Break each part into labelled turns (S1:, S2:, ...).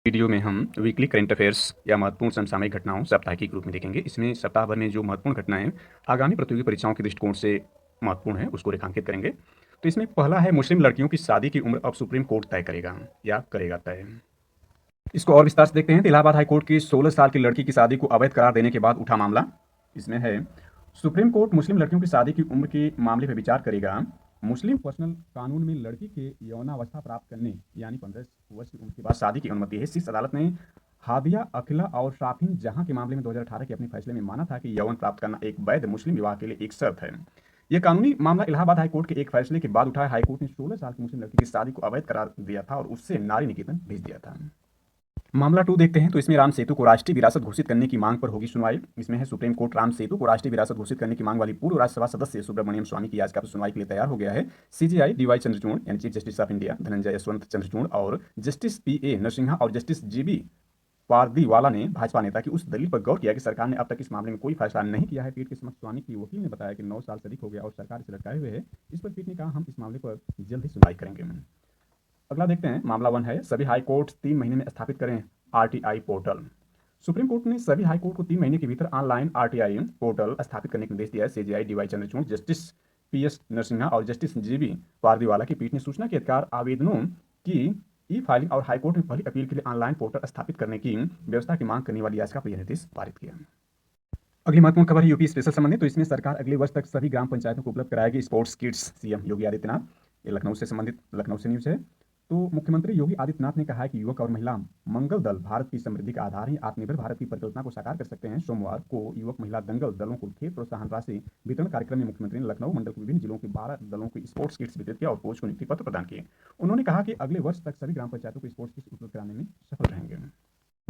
S1: Video में हम weekly current affairs या महत्वपूर्ण समसामयिक घटनाओं साप्ताहिक रूप में देखेंगे। इसमें सप्ताह भर में जो महत्वपूर्ण घटनाएं आगामी प्रतियोगी परीक्षाओं के दृष्टिकोण से महत्वपूर्ण है उसको रेखांकित करेंगे। तो इसमें पहला है, मुस्लिम लड़कियों की शादी की उम्र अब सुप्रीम कोर्ट तय करेगा या करेगा तय। इसको और विस्तार से देखते हैं। तो इलाहाबाद हाईकोर्ट की 16 साल की लड़की की शादी को अवैध करार देने के बाद उठा मामला। इसमें है, सुप्रीम कोर्ट मुस्लिम लड़कियों की शादी की उम्र के मामले पर विचार करेगा। मुस्लिम पर्सनल कानून में लड़की के यौनावस्था प्राप्त करने यानी 15 वर्ष की उम्र के बाद शादी की अनुमति है। शीर्ष अदालत ने हादिया, अखिला और शाफिन जहां के मामले में 2018 के अपने फैसले में माना था कि यौन प्राप्त करना एक वैध मुस्लिम विवाह के लिए एक शर्त है। यह कानूनी मामला इलाहाबाद हाईकोर्ट के एक फैसले के बाद उठाया। हाईकोर्ट ने 16 साल की मुस्लिम लड़की की शादी को अवैध करार दिया था और उससे नारी निकेतन भेज दिया था। मामला 2 देखते हैं। तो इसमें राम सेतु को राष्ट्रीय विरासत घोषित करने की मांग पर होगी सुनवाई। इसमें है, सुप्रीम कोर्ट राम सेतु को राष्ट्रीय विरासत घोषित करने की मांग वाली पूर्व राज्यसभा सदस्य सुब्रमण्यम स्वामी की याचिका पर सुनवाई के लिए तैयार हो गया है। सीजेआई डीवाई चंद्रचूड़ यानी chief justice of India Dhananjay Yashwant Chandrachud और जस्टिस पीए नरसिम्हा और जस्टिस जीबी पारदीवाला ने भाजपा नेता की उस दलील पर गौर किया कि सरकार ने अब तक इस मामले में कोई फैसला नहीं किया है। पीठ के समक्ष स्वामी की वकील ने बताया कि 9 साल से अधिक हो गया और सरकार इसे लटकाए हुए है। इस पर पीठ ने कहा, हम इस मामले पर जल्द ही सुनवाई करेंगे। अगला देखते हैं, मामला 1 है, सभी हाई कोर्ट 3 महीने में स्थापित करें आरटीआई पोर्टल। सुप्रीम कोर्ट ने सभी हाई कोर्ट को 3 महीने के भीतर ऑनलाइन आरटीआई पोर्टल स्थापित करने का निर्देश दिया है। सीजेआई डीवाई चंद्रचूड़, जस्टिस पीएस नरसिम्हा और जस्टिस जीबी पारदीवाला की पीठ ने सूचना के अधिकार आवेदनों की ई फाइलिंग और हाईकोर्ट में पहली अपील के लिए ऑनलाइन पोर्टल स्थापित करने की व्यवस्था की मांग करने वाली याचिका पर यह निर्देश पारित किया। अगली महत्वपूर्ण खबर है यूपी स्पेशल संबंधित। तो इसमें सरकार अगले वर्ष तक सभी ग्राम पंचायतों को उपलब्ध कराएगी sports kits. CM Yogi Adityanath, ये लखनऊ से संबंधित, लखनऊ से न्यूज है। तो मुख्यमंत्री योगी आदित्यनाथ ने कहा है कि युवक और महिला मंगल दल भारत की समृद्धि का आधार है, आत्मनिर्भर भारत की परिकल्पना को साकार कर सकते हैं। सोमवार को युवक महिला दंगल दलों को खेल प्रोत्साहन राशि वितरण कार्यक्रम में मुख्यमंत्री ने लखनऊ मंडल के विभिन्न जिलों के 12 दलों को स्पोर्ट्स किट्स वितरित किया और कोच को नियुक्ति पत्र प्रदान किए। उन्होंने कहा कि अगले वर्ष तक सभी ग्राम पंचायतों को स्पोर्ट्स किट्स उपलब्ध कराने में सफल रहेंगे।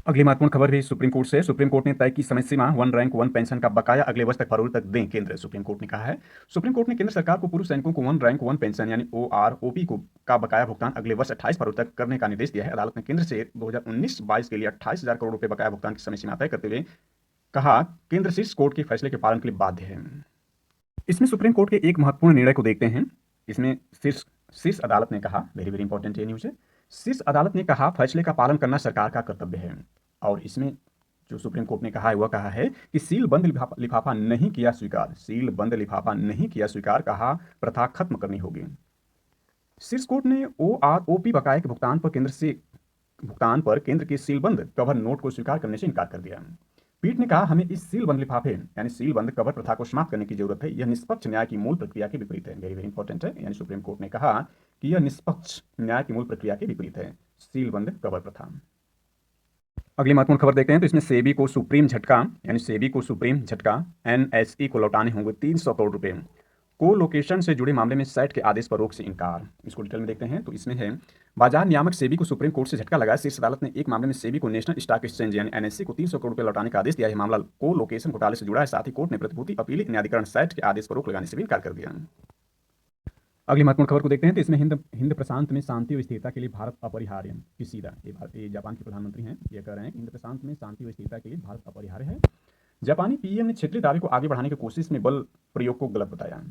S1: अगली महत्वपूर्ण खबर भी सुप्रीम कोर्ट से। सुप्रीम कोर्ट ने तय की समय सीमा 1 रैंक 1 पेंशन का बकाया अगले वर्ष तक फरवरी तक दें केंद्र। सुप्रीम कोर्ट ने कहा है, सुप्रीम कोर्ट ने केंद्र सरकार को पूर्व सैनिकों को 1 रैंक 1 पेंशन यानी ओआरओपी को का बकाया भुगतान अगले वर्ष 28 फरवरी तक करने का निर्देश दिया है। अदालत ने केंद्र से 2019-22 के लिए 28,000 करोड़ रुपए बकाया भुगतान की समय सीमा तय करते हुए कहा, केंद्र शीर्ष कोर्ट के फैसले के पालन के लिए बाध्य है। इसमें सुप्रीम कोर्ट के एक महत्वपूर्ण निर्णय को देखते हैं। इसमें शीर्ष अदालत ने कहा, वेरी वेरी इंपॉर्टेंट ये न्यूज है, शीर्ष अदालत ने कहा फैसले का पालन करना सरकार का कर्तव्य है। और इसमें जो सुप्रीम कोर्ट ने कहा है वह कहा है कि सील बंद लिफाफा नहीं किया स्वीकार, सील बंद लिफाफा नहीं किया स्वीकार, कहा प्रथा खत्म करनी होगी। शीर्ष कोर्ट ने ओआरओपी बकाये के भुगतान पर केंद्र के सीलबंद कवर नोट को स्वीकार करने से इनकार कर दिया। पीठ ने कहा, हमें इस सीलबंद लिफाफे यानी सीलबंद कवर प्रथा को समाप्त करने की जरूरत है। यह निष्पक्ष न्याय की मूल प्रक्रिया के विपरीत है। वेरी वेरी इंपॉर्टेंट है, यानी सुप्रीम कोर्ट ने कहा कि यह निष्पक्ष न्याय की मूल प्रक्रिया के विपरीत है, सीलबंद कवर प्रथा। अगली महत्वपूर्ण खबर देखते हैं। तो इसमें सेबी को सुप्रीम झटका, यानी सेबी को सुप्रीम झटका, एनएसई को लौटाने होंगे 300 करोड़ रुपए। को लोकेशन से जुड़े मामले में सैट के आदेश पर रोक से इनकार। इसको डिटेल में देखते हैं। तो इसमें है, बाजार नियामक सेबी को सुप्रीम कोर्ट से झटका लगाया। शीर्ष अदालत ने एक मामले में सेबी को नेशनल स्टॉक एक्सचेंज यानी एनएसई को 300 करोड़ रुपए लौटाने का आदेश दिया है। मामला को लोकेशन घोटाले से जुड़ा है। साथ ही कोर्ट ने प्रतिभूति अपील न्यायाधिकरण सैट के आदेश पर रोक लगाने से भी इनकार कर दिया। अगली महत्वपूर्ण खबर को देखते हैं। तो इसमें हिंद प्रशांत में शांति और स्थिरता के लिए भारत अपरिहार्य। किशिदा, ये जापान के प्रधानमंत्री हैं, ये कह रहे हैं कि हिंद प्रशांत में शांति और स्थिरता के लिए भारत अपरिहार्य है। जापानी पीएम ने क्षेत्रीय दावे को आगे बढ़ाने की कोशिश में बल प्रयोग को गलत बताया।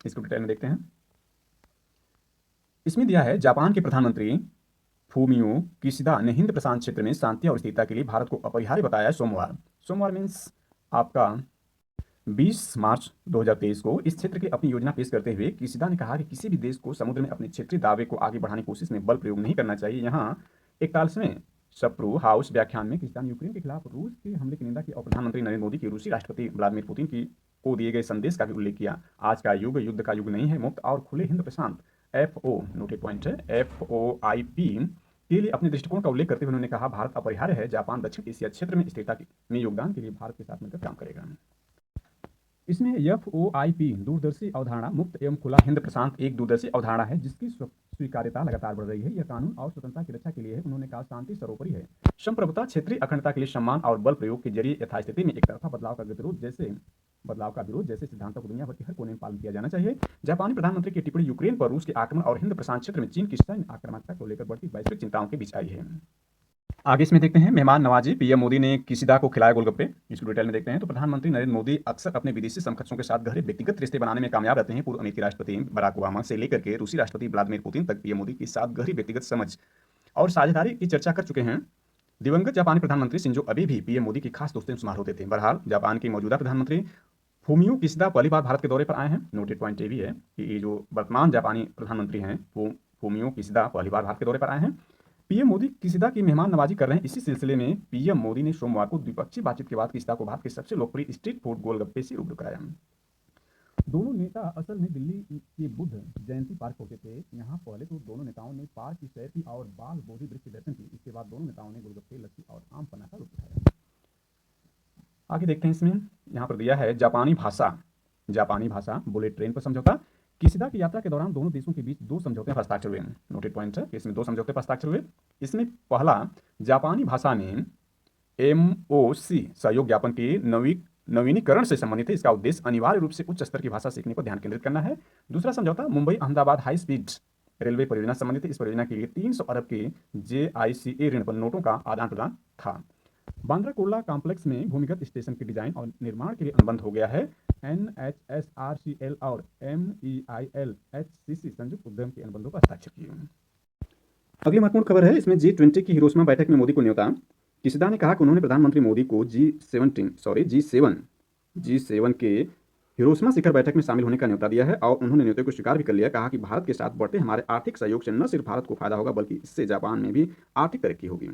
S1: इसको डिटेल में देखते हैं। इसमें दिया है, जापान के प्रधानमंत्री फूमियो किशिदा ने हिंद प्रशांत क्षेत्र में शांति और स्थिरता के लिए भारत को अपरिहार्य बताया। सोमवार मीन्स आपका 20 मार्च 2023 को इस क्षेत्र की अपनी योजना पेश करते हुए किशिदा ने कहा कि किसी भी देश को समुद्र में अपने क्षेत्रीय दावे को आगे बढ़ाने की कोशिश में बल प्रयोग नहीं करना चाहिए। यहाँ 41वें सप्रू हाउस व्याख्यान में किशिदा ने यूक्रेन के खिलाफ रूस के हमले की निंदा की और प्रधानमंत्री नरेंद्र मोदी की रूसी राष्ट्रपति व्लादिमीर पुतिन को दिए गए संदेश का भी उल्लेख किया। आज का युग युद्ध का युग नहीं है, मुक्त और खुले हिंद प्रशांत एफओ नोटेड पॉइंट है एफओआईपी के लिए अपने दृष्टिकोण का उल्लेख करते हुए उन्होंने कहा, भारत अपरिहार्य है। जापान दक्षिण एशिया क्षेत्र में स्थिरता में योगदान के लिए भारत के साथ मिलकर काम करेगा। इसमें एफओआईपी दूरदर्शी अवधारणा, मुक्त एवं खुला हिंद प्रशांत एक दूरदर्शी अवधारणा है जिसकी स्वीकार्यता लगातार बढ़ रही है। यह कानून और स्वतंत्रता की रक्षा के लिए है। उन्होंने कहा, शांति सर्वोपरि है। संप्रभुता, क्षेत्रीय अखंडता के लिए सम्मान और बल प्रयोग के जरिए यथास्थिति में एक तरफा बदलाव का विरोध जैसे सिद्धांतों को दुनिया भर के हर कोने में पालन किया जाना चाहिए। जापानी प्रधानमंत्री की टिप्पणी यूक्रेन पर रूस के आक्रमण और हिंद प्रशांत क्षेत्र में चीन की सैन्य आक्रामकता को लेकर बढ़ती वैश्विक चिंताओं के बीच आई है। आगे इसमें देखते हैं, मेहमान नवाजी, पीएम मोदी ने किशिदा को खिलाए गोलगप्पे। इसको डिटेल में देखते हैं। तो प्रधानमंत्री नरेंद्र मोदी अक्सर अपने विदेशी समकक्षों के साथ गहरे व्यक्तिगत रिश्ते बनाने में कामयाब रहते हैं। पूर्व अमेरिकी राष्ट्रपति बराक ओबामा से लेकर के रूसी राष्ट्रपति व्लादिमीर पुतिन तक पीएम मोदी के साथ गहरी व्यक्तिगत समझ और साझेदारी की चर्चा कर चुके हैं। दिवंगत जापानी प्रधानमंत्री शिंजो अबे भी पीएम मोदी की खास दोस्ती में शुमार होते थे। बहरहाल जापान के मौजूदा प्रधानमंत्री फूमियो किशिदा पहली बार भारत के दौरे पर आए हैं। नोटेड पॉइंट ये भी है कि ये जो वर्तमान जापानी प्रधानमंत्री हैं फूमियो किशिदा पहली बार भारत के दौरे पर आए हैं। पीएम मोदी किशिदा की मेहमान नवाजी कर रहे हैं। इसी सिलसिले में पीएम मोदी ने सोमवार को द्विपक्षीय बातचीत के बाद किशिदा को भारत के सबसे लोकप्रिय स्ट्रीट फूड गोलगप्पे से रूबरू कराया। दोनों नेता असल में दिल्ली के बुद्ध जयंती पार्क पहुंचे थे। यहाँ पहले तो दोनों नेताओं ने पार्क की सैर की और बाल बोधि वृक्ष के दर्शन की। इसके बाद दोनों नेताओं ने गोलगप्पे, लस्सी और आम पन्ना का लुत्फ उठाया। आगे देखते हैं, इसमें यहाँ पर दिया है जापानी भाषा बुलेट ट्रेन पर समझौता। किशिदा की यात्रा के दौरान दोनों देशों के बीच दो समझौते पर हस्ताक्षर हुए। नोटेड पॉइंट है कि इसमें दो समझौते पर हस्ताक्षर हुए। इसमें पहला जापानी भाषा में एमओसी सहयोग ज्ञापन के नवीनीकरण से संबंधित है। इसका उद्देश्य अनिवार्य रूप से उच्च स्तर की भाषा सीखने पर ध्यान केंद्रित करना है। दूसरा समझौता Mumbai Ahmedabad high speed railway परियोजना से संबंधित है। इस परियोजना के लिए 300 अरब के JICA ऋण पर नोटों का आदान प्रदान था। बांद्रा कुर्ला कॉम्प्लेक्स में भूमिगत स्टेशन के डिजाइन और निर्माण के लिए अनुबंध हो गया है। NHSRCL और MEILHCC संयुक्त उद्यम के अनुबंधों पर हस्ताक्षर किए। अगली महत्वपूर्ण खबर है, इसमें G20 की हिरोशिमा बैठक में मोदी को न्योता। किशिदा ने कहा कि उन्होंने प्रधानमंत्री मोदी को G7 के हिरोशिमा शिखर बैठक में शामिल होने का न्योता दिया है और उन्होंने न्योते को स्वीकार भी कर लिया। कहा कि भारत के साथ बढ़ते हमारे आर्थिक सहयोग से न सिर्फ भारत को फायदा होगा बल्कि इससे जापान में भी आर्थिक तरक्की होगी।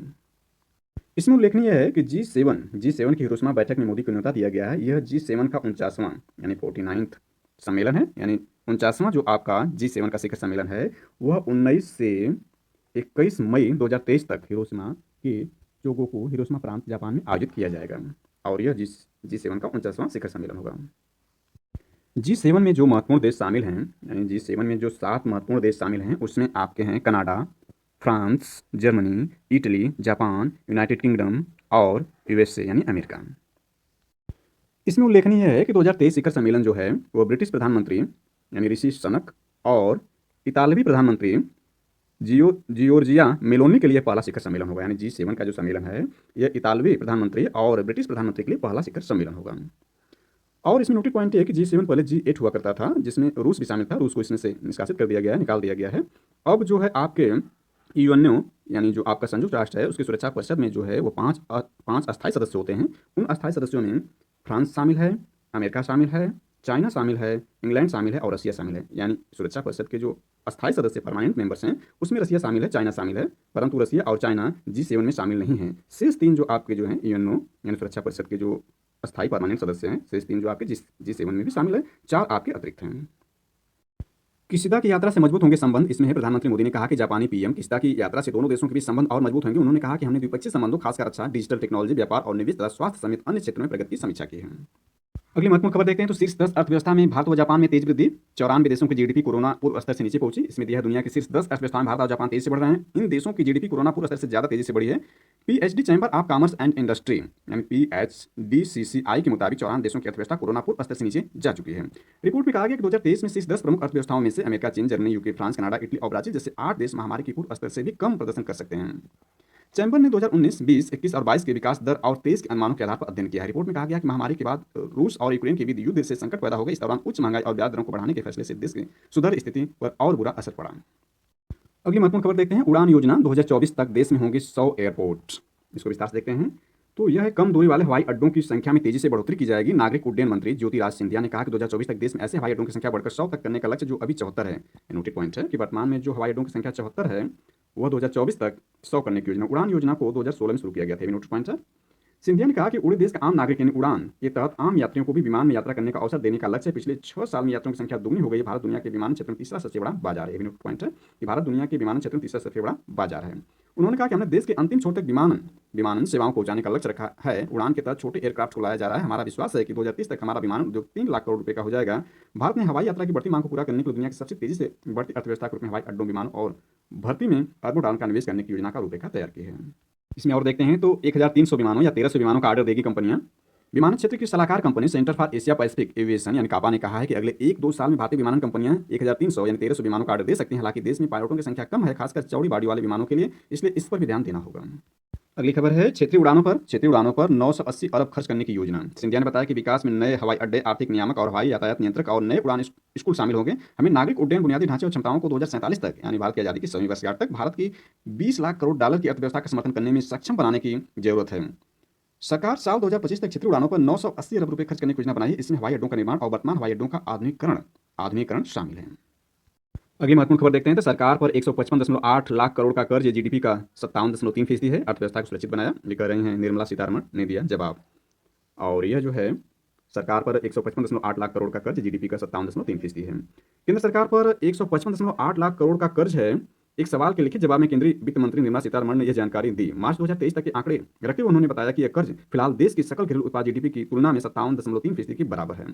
S1: इसमें उल्लेखनीय है कि G7 की हिरोशिमा बैठक में मोदी को न्योता दिया गया है। यह G7 का 49वां यानी 49th सम्मेलन है, यानी 49वां जो आपका G7 का शिखर सम्मेलन है वह 19 से 21 मई 2023 तक हिरोशिमा के चोगोकू हिरोशिमा प्रांत जापान में आयोजित किया जाएगा और यह G7 का 49वां शिखर सम्मेलन होगा। G7 में जो महत्वपूर्ण देश शामिल हैं, यानी G7 में जो 7 महत्वपूर्ण देश शामिल हैं उसमें आपके हैं Canada, France, Germany, Italy, Japan, United kingdom और USA यानी अमेरिका। इसमें उल्लेखनीय है कि 2023 शिखर सम्मेलन जो है वो ब्रिटिश प्रधानमंत्री यानी ऋषि सुनक और इतालवी प्रधानमंत्री जियोर्जिया मेलोनी के लिए पहला शिखर सम्मेलन होगा। यानी G7 का जो सम्मेलन है यह इतालवी प्रधानमंत्री और ब्रिटिश प्रधानमंत्री के लिए पहला शिखर सम्मेलन होगा। और इसमें नोटिस पॉइंट है कि G7 पहले G8 हुआ करता था जिसमें रूस भी शामिल था। रूस को इसमें से निष्कासित कर दिया गया है, निकाल दिया गया है। अब जो है आपके यूएनओ यानी जो आपका संयुक्त राष्ट्र है उसकी सुरक्षा परिषद में जो है वो पाँच अस्थायी सदस्य होते हैं। उन अस्थायी सदस्यों में फ्रांस शामिल है, अमेरिका शामिल है, चाइना शामिल है, इंग्लैंड शामिल है और रसिया शामिल है। यानी सुरक्षा परिषद के जो अस्थायी सदस्य परमानेंट मेंबर्स हैं उसमें रसिया शामिल है, चाइना शामिल है, परंतु रसिया और चाइना G7 में शामिल नहीं है। शेष 3 जो आपके जो हैं यूएनओ यानी सुरक्षा परिषद के जो अस्थायी परमानेंट सदस्य हैं, शेष 3 जो आपके G7 में भी शामिल है, 4 आपके अतिरिक्त हैं। किशिदा की यात्रा से मजबूत होंगे संबंध। इसमें है प्रधानमंत्री मोदी ने कहा कि जापानी पीएम किशिदा की यात्रा से दोनों देशों के बीच संबंध और मजबूत होंगे। उन्होंने कहा कि हमने द्विपक्षीय संबंधों खासकर रक्षा, डिजिटल टेक्नोलॉजी, व्यापार और निवेश तथा स्वास्थ्य समेत अन्य क्षेत्रों में प्रगति की समीक्षा की है। अगली महत्वपूर्ण खबर देखते हैं तो शीर्ष 10 अर्थव्यवस्था में भारत व जापान में तेज वृद्धि। 94 देशों की जीडीपी कोरोना पूर्व स्तर से नीचे पहुंची। इसमें दिया है दुनिया के शीर्ष 10 अर्थव्यवस्थाओं में भारत और जापान तेजी से बढ़ रहे हैं। इन देशों की जीडीपी कोरोना पूर्व स्तर से ज्यादा तेजी से बढ़ी है। PhD chamber of commerce and industry यानी PHDCCI के मुताबिक 94 देशों की अर्थव्यवस्था कोरोना पूर्व स्तर से नीचे जा चुकी है। रिपोर्ट में कहा गया कि 2023 में शीर्ष 10 प्रमुख अर्थव्यवस्थाओं में से अमेरिका, चीन, Germany, UK, France, Canada, Italy और ब्राजील जैसे 8 देश महामारी की पूर्व स्तर से भी कम प्रदर्शन कर सकते हैं। चैम्बर ने 2019, 20, 21 और 22 के विकास दर और तेज के अनुमानों के आधार पर अध्ययन किया है। रिपोर्ट में कहा गया कि महामारी के बाद रूस और यूक्रेन के बीच युद्ध से संकट पैदा हो गया। इस दौरान उच्च महंगाई और ब्याज दरों को बढ़ाने के फैसले से देश की सुधर स्थिति पर और बुरा असर पड़ा। अगली महत्वपूर्ण खबर देखते हैं, उड़ान योजना 2024 तक देश में होंगे 100 एयरपोर्ट। इसको विस्तार से देखते हैं तो यह कम दूरी वाले हवाई अड्डों की संख्या में तेजी से बढ़ोतरी की जाएगी। नागरिक उड्डयन मंत्री ज्योतिराज सिंधिया ने कहा कि 2024 तक देश में ऐसे हवाई अड्डों की संख्या बढ़कर 100 तक करने का लक्ष्य जो अभी 74 है। नोटिस पॉइंट है कि वर्तमान में जो हवाई अड्डों की संख्या 74 है वह 2024 तक 100 करने की योजना, उड़ान योजना को 2016 में शुरू किया गया था। नोटिस पॉइंट है। सिंधिया ने कहा कि उड़े देश का आम नागरिक यानी उड़ान के तहत आम यात्रियों को भी विमान में यात्रा करने का अवसर देने का लक्ष्य है। पिछले 6 साल में यात्रियों की संख्या दुगनी हो गई है। भारत दुनिया के विमान क्षेत्र में तीसरा सबसे बड़ा बाजार है। नोटिस पॉइंट है कि भारत दुनिया के विमान क्षेत्र में तीसरा सबसे बड़ा बाजार है। उन्होंने कहा कि हमने देश के अंतिम छोर तक विमानन सेवाओं को पहुंचाने का लक्ष्य रखा है। उड़ान के तहत छोटे एयरक्राफ्ट को लाया जा रहा है। हमारा विश्वास है कि 2030 तक हमारा विमान उद्योग 3 लाख करोड़ रुपए का हो जाएगा। भारत ने हवाई यात्रा की बढ़ती मांग को पूरा करने के लिए दुनिया की सबसे तेजी से बढ़ती अर्थव्यवस्था के रूप में हवाई अड्डों, विमानों और भर्ती में अरबों डॉलर का निवेश करने की योजना का रूपरेखा तैयार की है। इसमें और देखते हैं तो 1300 विमानों या 1300 विमानों का ऑर्डर देगी कंपनियां। विमानन क्षेत्र की सलाहकार company centre for Asia Pacific aviation यानी कापा ने कहा है कि अगले 1-2 साल में भारतीय विमानन कंपनियां 1300 यानी 1300 विमानों का ऑर्डर दे सकती हैं। हालांकि देश में पायलटों की संख्या कम है, खासकर चौड़ी बाड़ी वाले विमानों के लिए, इसलिए इस पर भी ध्यान देना होगा। अगली खबर है क्षेत्रीय उड़ानों पर 980 अरब खर्च करने की योजना। सिंधिया ने बताया कि विकास में नए हवाई अड्डे, आर्थिक नियामक और हवाई यातायात नियंत्रक और नए उड़ान स्कूल शामिल होंगे। हमें नागरिक उड्डयन बुनियादी ढांचे और क्षमताओं को 2047 तक यानी भारत की आज़ादी की 100वीं वर्षगांठ तक भारत की 20 लाख करोड़ डॉलर की अर्थव्यवस्था का समर्थन करने में सक्षम बनाने की जरूरत है। सरकार साल 2025 तक क्षेत्रीय उड़ानों पर 980 अरब रुपए खर्च करने की योजना बनाई है। इसमें हवाई अड्डों का निर्माण और वर्तमान हवाई अड्डों का आधुनिकीकरण शामिल है। अगली महत्वपूर्ण खबर देखते हैं तो सरकार पर 155.8 लाख करोड़ का कर्ज, ये जीडीपी का 57.3% है, अर्थव्यवस्था को सुरक्षित बनाया। ये कह रही हैं निर्मला सीतारमण ने दिया जवाब। और यह जो है सरकार पर 155.8 लाख करोड़ का कर्ज, जीडीपी का 57.3% है। केंद्र सरकार पर 155.8 लाख करोड़ का कर्ज है। एक सवाल के लिखित जवाब में केंद्रीय वित्त मंत्री निर्मला सीतारमण ने यह जानकारी दी। मार्च 2023 तक के आंकड़े रखते हुए उन्होंने बताया कि यह कर्ज फिलहाल देश की सकल घरेलू उत्पाद जीडीपी की तुलना में 57.3% के बराबर है।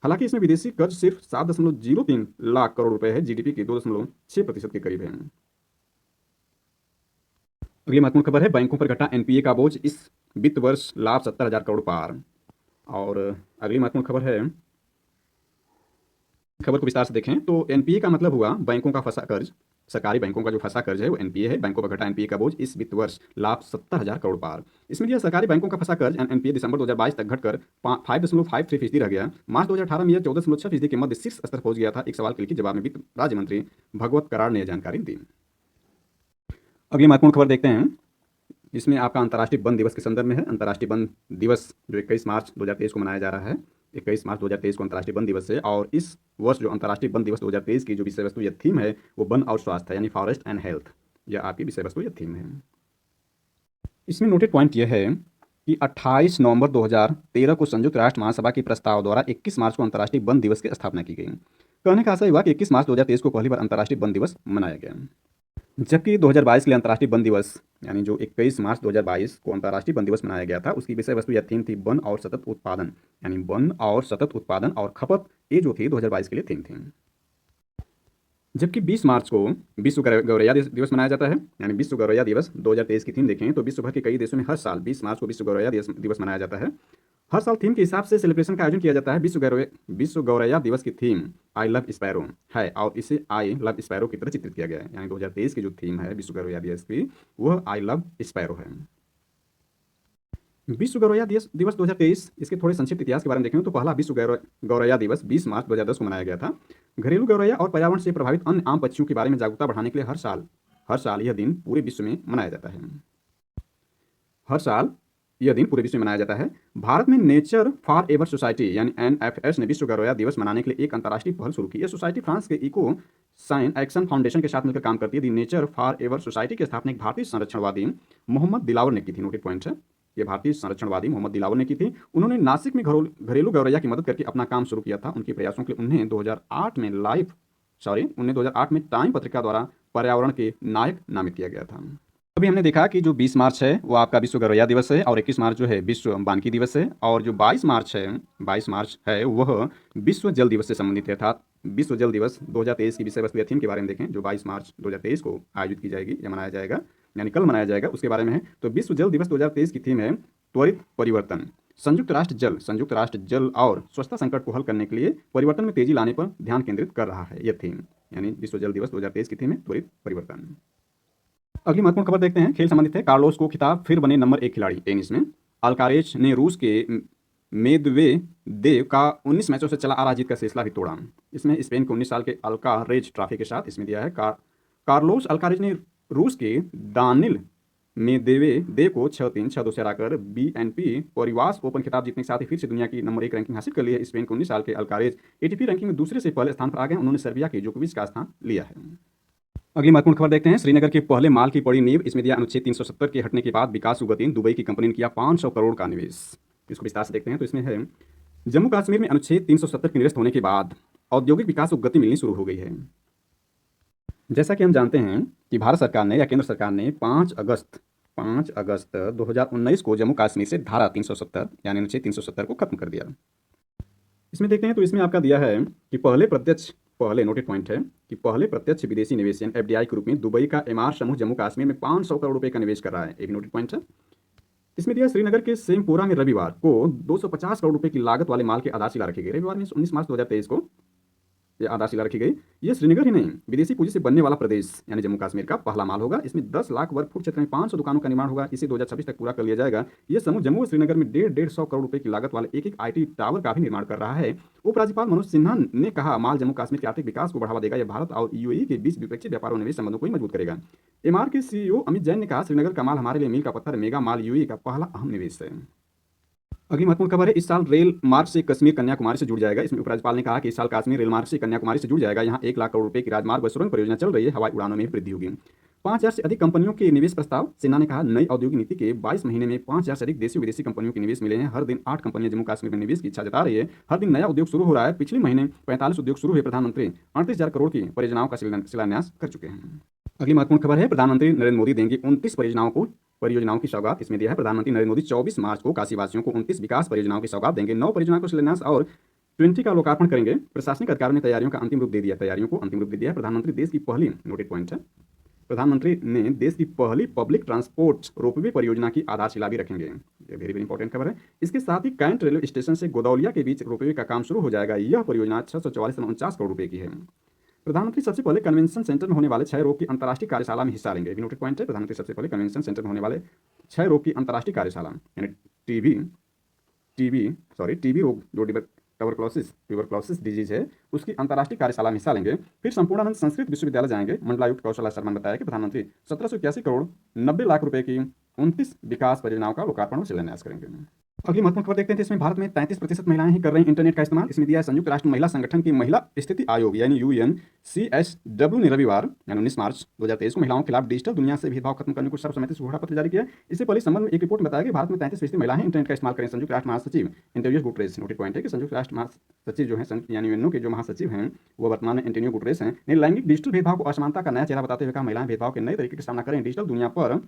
S1: हालांकि इसमें विदेशी कर्ज सिर्फ 7.03 लाख करोड़ रुपए है, जीडीपी के 2.6% के करीब है। अगली महत्वपूर्ण खबर है बैंकों पर घटा एनपीए का बोझ, इस वित्त वर्ष लाभ 70,000 करोड़ पार। और अगली महत्वपूर्ण खबर है, खबर को विस्तार से देखें तो एनपीए का मतलब हुआ बैंकों का फंसा कर्ज। सरकारी बैंकों का जो फंसा कर्ज है वो एनपीए है। बैंकों पर घटा एनपीए का बोझ, इस वित्त वर्ष लाभ 70,000 करोड़ पार। इसमें दिया सरकारी बैंकों का फंसा कर्ज एनपीए दिसंबर 2022 तक घटकर 5.53% रह गया। मार्च 2018 में यह 14.6% के मध्य शीर्ष स्तर पहुंच गया था। एक सवाल के लिखित जवाब में वित्त राज्य मंत्री भगवत कराड़ ने यह जानकारी दी। अगली महत्वपूर्ण खबर देखते हैं, इसमें आपका अंतर्राष्ट्रीय वन दिवस के संदर्भ में है। अंतर्राष्ट्रीय वन दिवस जो 21 मार्च 2023 को मनाया जा रहा है। 21 मार्च 2023 को अंतर्राष्ट्रीय वन दिवस है। और इस वर्ष जो अंतर्राष्ट्रीय वन दिवस 2023 की जो विषय वस्तु या थीम है वो वन और स्वास्थ्य है, यानी फॉरेस्ट एंड हेल्थ। यह आपकी विषय वस्तु या थीम है। इसमें नोटेड पॉइंट यह है कि 28 नवंबर 2013 को संयुक्त राष्ट्र महासभा के प्रस्ताव द्वारा 21 मार्च को अंतर्राष्ट्रीय वन दिवस की स्थापना की गई। कहने का आशय हुआ कि 21 मार्च 2023 को पहली बार अंतर्राष्ट्रीय वन दिवस मनाया गया। जबकि 2022 के लिए अंतर्राष्ट्रीय वन दिवस यानी जो 21 मार्च 2022 को अंतर्राष्ट्रीय वन दिवस मनाया गया था, उसकी विषय वस्तु या थीम थी वन और सतत उत्पादन, यानी वन और सतत उत्पादन और खपत, ये जो थी 2022 के लिए थीम थी। जबकि 20 मार्च को विश्व गौरैया दिवस मनाया जाता है, यानी विश्व गौरैया दिवस 2023 की थीम देखें तो विश्व भर के कई देशों में हर साल 20 मार्च को विश्व गौरैया दिवस मनाया जाता है। हर साल थीम के हिसाब से सेलिब्रेशन का आयोजन किया जाता है। विश्व गौरैया दिवस की थीम आई लव स्पैरो है और इसे आई लव स्पैरो की तरह चित्रित किया गया है। यानी 2023 की जो थीम है विश्व गौरैया दिवस की वह आई लव स्पैरो है। विश्व गौरैया दिवस 2023, इसके थोड़े संक्षिप्त इतिहास के बारे में देखें तो पहला विश्व गौरैया दिवस 20 मार्च 2010 को मनाया गया था। घरेलू गौरैया और पर्यावरण से प्रभावित अन्य आम पक्षियों के बारे में जागरूकता बढ़ाने के लिए हर साल यह दिन पूरे विश्व में मनाया जाता है। हर साल यह दिन पूरे विश्व में मनाया जाता है। भारत में नेचर फॉर एवर सोसाइटी यानी एनएफएस ने विश्व गौरैया दिवस मनाने के लिए एक अंतर्राष्ट्रीय पहल शुरू की। यह सोसाइटी फ्रांस के इको साइन एक्शन फाउंडेशन के साथ मिलकर काम करती है। दी नेचर फॉर एवर सोसाइटी की स्थापना एक भारतीय संरक्षणवादी मोहम्मद दिलावर ने की थी। नोटेड पॉइंट है, ये भारतीय संरक्षणवादी मोहम्मद दिलावर ने की थी। उन्होंने नासिक में घरेलू गौरैया की मदद करके अपना काम शुरू किया था। उनके प्रयासों के लिए उन्हें 2008 में टाइम पत्रिका द्वारा पर्यावरण के नायक नामित किया गया था। अभी हमने देखा कि जो 20 मार्च है वो आपका विश्व गौरैया दिवस है और 21 मार्च जो है विश्व वानिकी दिवस है और जो 22 मार्च है वह विश्व जल दिवस से संबंधित है। अर्थात विश्व जल दिवस 2023 की विषय वस्तु या थीम के बारे में देखें जो 22 मार्च 2023 को आयोजित की जाएगी या मनाया जाएगा, यानी कल मनाया जाएगा, उसके बारे में है। तो विश्व जल दिवस 2023 की थीम है त्वरित परिवर्तन। संयुक्त राष्ट्र जल और स्वच्छता संकट को हल करने के लिए परिवर्तन में तेजी लाने पर ध्यान केंद्रित कर रहा है यह थीम, यानी विश्व जल दिवस 2023 की थीम है त्वरित परिवर्तन। अगली महत्वपूर्ण खबर देखते हैं, खेल संबंधित है। कार्लोस को खिताब, फिर बने नंबर 1 खिलाड़ी टेनिस में। अल्कारेज ने रूस के मेदवेदेव का 19 मैचों से चला आ रहा जीत का सिलसिला भी तोड़ा। इसमें स्पेन के 19 साल के अल्कारेज ट्रॉफी के साथ इसमें दिया है कार्लोस अल्कारेज ने रूस के दानिल मेदवेदेव को 6-3, 6-2 से हराकर बीएनपी परिवास ओपन खिताब जीतने के साथ ही फिर से दुनिया की नंबर 1 रैंकिंग हासिल कर ली है। स्पेन के 19 साल के अल्कारेज एटीपी रैंकिंग में दूसरे से पहले स्थान पर आ गए। उन्होंने सर्बिया के जोकोविच का स्थान लिया है। अगली महत्वपूर्ण खबर देखते हैं, श्रीनगर के पहले माल की पड़ी नींव। इसमें दिया अनुच्छेद 370 के हटने के बाद विकास उगतीन दुबई की कंपनी ने किया 500 करोड़ का निवेश। इसको विस्तार से देखते हैं तो इसमें है जम्मू कश्मीर में अनुच्छेद 370 के निरस्त होने के बाद औद्योगिक विकास को गति मिलनी शुरू हो गई है। जैसा कि हम जानते हैं कि भारत सरकार ने या केंद्र सरकार ने 5 अगस्त 2019 को जम्मू कश्मीर से धारा 370 यानी अनुच्छेद 370 को खत्म कर दिया। इसमें देखते हैं तो इसमें आपका दिया है कि पहले नोटेड पॉइंट है कि पहले प्रत्यक्ष विदेशी निवेश एफडीआई के रूप में दुबई का एमआर समूह जम्मू कश्मीर में 500 करोड़ रुपए का निवेश कर रहा है। एक नोटेड पॉइंट है। इसमें दिया श्रीनगर के सेमपुरा में रविवार को 250 करोड़ रुपए की लागत वाले माल की आधारशिला रखी गई। रविवार में 19 मार्च 2023 को ये आधारशिला रखी गई। ये श्रीनगर ही नहीं, विदेशी पूंजी से बनने वाला प्रदेश यानी जम्मू कश्मीर का पहला माल होगा। इसमें 10 लाख वर्ग फुट क्षेत्र में 500 दुकानों का निर्माण होगा। इसे 2026 तक पूरा कर लिया जाएगा। ये समूह जम्मू और श्रीनगर में 150 करोड़ रुपए की लागत वाले एक आईटी टावर का भी निर्माण कर रहा है। उपराज्यपाल मनोज सिन्हा ने कहा, माल जम्मू कश्मीर के आर्थिक विकास को बढ़ावा देगा। यह भारत और यूएई के बीच द्विपक्षीय व्यापार और निवेश संबंधों को मजबूत करेगा। एमआर के सीईओ अमित जैन ने कहा, श्रीनगर का माल हमारे लिए मील का पत्थर, मेगा माल यूएई का पहला अहम निवेश है। अगली महत्वपूर्ण खबर है, इस साल रेल मार्ग से कश्मीर कन्याकुमारी से जुड़ जाएगा। इसमें उपराज्यपाल ने कहा कि इस साल कश्मीर रेल मार्ग से कन्याकुमारी से जुड़ जाएगा। यहाँ 1 लाख करोड़ रुपए की राजमार्ग व सुरंग परियोजना चल रही है। हवाई उड़ानों में भी वृद्धि होगी। 5,000 से अधिक कंपनियों के निवेश प्रस्ताव। सिन्हा ने कहा, नई औद्योगिक नीति के 22 महीने में 5,000 से अधिक देशी विदेशी कंपनियों के निवेश मिले हैं। हर दिन 8 कंपनियां जम्मू कश्मीर में निवेश की इच्छा जता रही है। हर दिन नया उद्योग शुरू हो रहा है। पिछले महीने 45 उद्योग शुरू हुए। प्रधानमंत्री 38,000 करोड़ की परियोजनाओं का शिलान्यास कर चुके हैं। अगली महत्वपूर्ण खबर है, प्रधानमंत्री नरेंद्र मोदी देंगे 29 परियोजनाओं की सौगात। इसमें दिया है, प्रधानमंत्री नरेंद्र मोदी 24 मार्च को काशीवासियों को 29 विकास परियोजनाओं की सौगात देंगे। 9 परियोजनाओं को शिलान्यास और 20 का लोकार्पण करेंगे। प्रशासनिक अधिकारियों ने तैयारियों को अंतिम रूप दे दिया है। प्रधानमंत्री देश की पहली नोटेड पॉइंट है, प्रधानमंत्री ने देश की पहली पब्लिक ट्रांसपोर्ट रोपवे परियोजना की आधारशिला भी रखेंगे। ये वेरी वेरी इंपॉर्टेंट खबर है। इसके साथ ही कैंट रेलवे स्टेशन से गोदौलिया के बीच रोपवे का काम शुरू हो जाएगा। यह परियोजना 644.49 करोड़ रुपए की है। प्रधानमंत्री सबसे पहले कन्वेंशन सेंटर में होने वाले क्षय रोग की अंतर्राष्ट्रीय कार्यशाला में हिस्सा लेंगे। नोटेड पॉइंट है, प्रधानमंत्री सबसे पहले कन्वेंशन सेंटर में होने वाले क्षय रोग की अंतर्राष्ट्रीय कार्यशाला यानी टीबी रोग जो ट्यूबरक्लोसिस डिजीज है, उसकी अंतर्राष्ट्रीय कार्यशाला में हिस्सा लेंगे। फिर संपूर्णानंद संस्कृत विश्वविद्यालय जाएंगे। मंडलायुक्त कौशल शर्मा ने बताया कि प्रधानमंत्री 1781 करोड़ 90 लाख रुपए की 29 विकास परियोजनाओं का लोकार्पण और शिलान्यास करेंगे। अगली महत्वपूर्ण खबर देखते हैं, इसमें भारत में 33% महिलाएं ही कर रही हैं इंटरनेट का इस्तेमाल। इसमें दिया है, संयुक्त राष्ट्र महिला संगठन की महिला स्थिति आयोग यानी UNCSW ने रविवार यानी 19 मार्च 2023 को महिलाओं के खिलाफ डिजिटल दुनिया से भेदभाव खत्म करने को सर्वसम्मति से घोषणा पत्र जारी किया। इससे पहले संबंध में एक रिपोर्ट में बताया कि भारत में 33% महिलाएं इंटरनेट का इस्तेमाल करें। संयुक्त राष्ट्र महासचिव एंटोनियो गुटेरेस, नोटेड पॉइंट है कि संयुक्त राष्ट्र महासचिव जो है यानी यूएनओ के जो महासचिव हैं वो वर्तमान में एंटोनियो गुटेरेस हैं, ने लैंगिक डिजिटल भेदभाव को असमानता का नया चेहरा बताते हुए कहा, महिलाएं भेदभाव के नए तरीके का सामना करें। डिजिटल दुनिया पर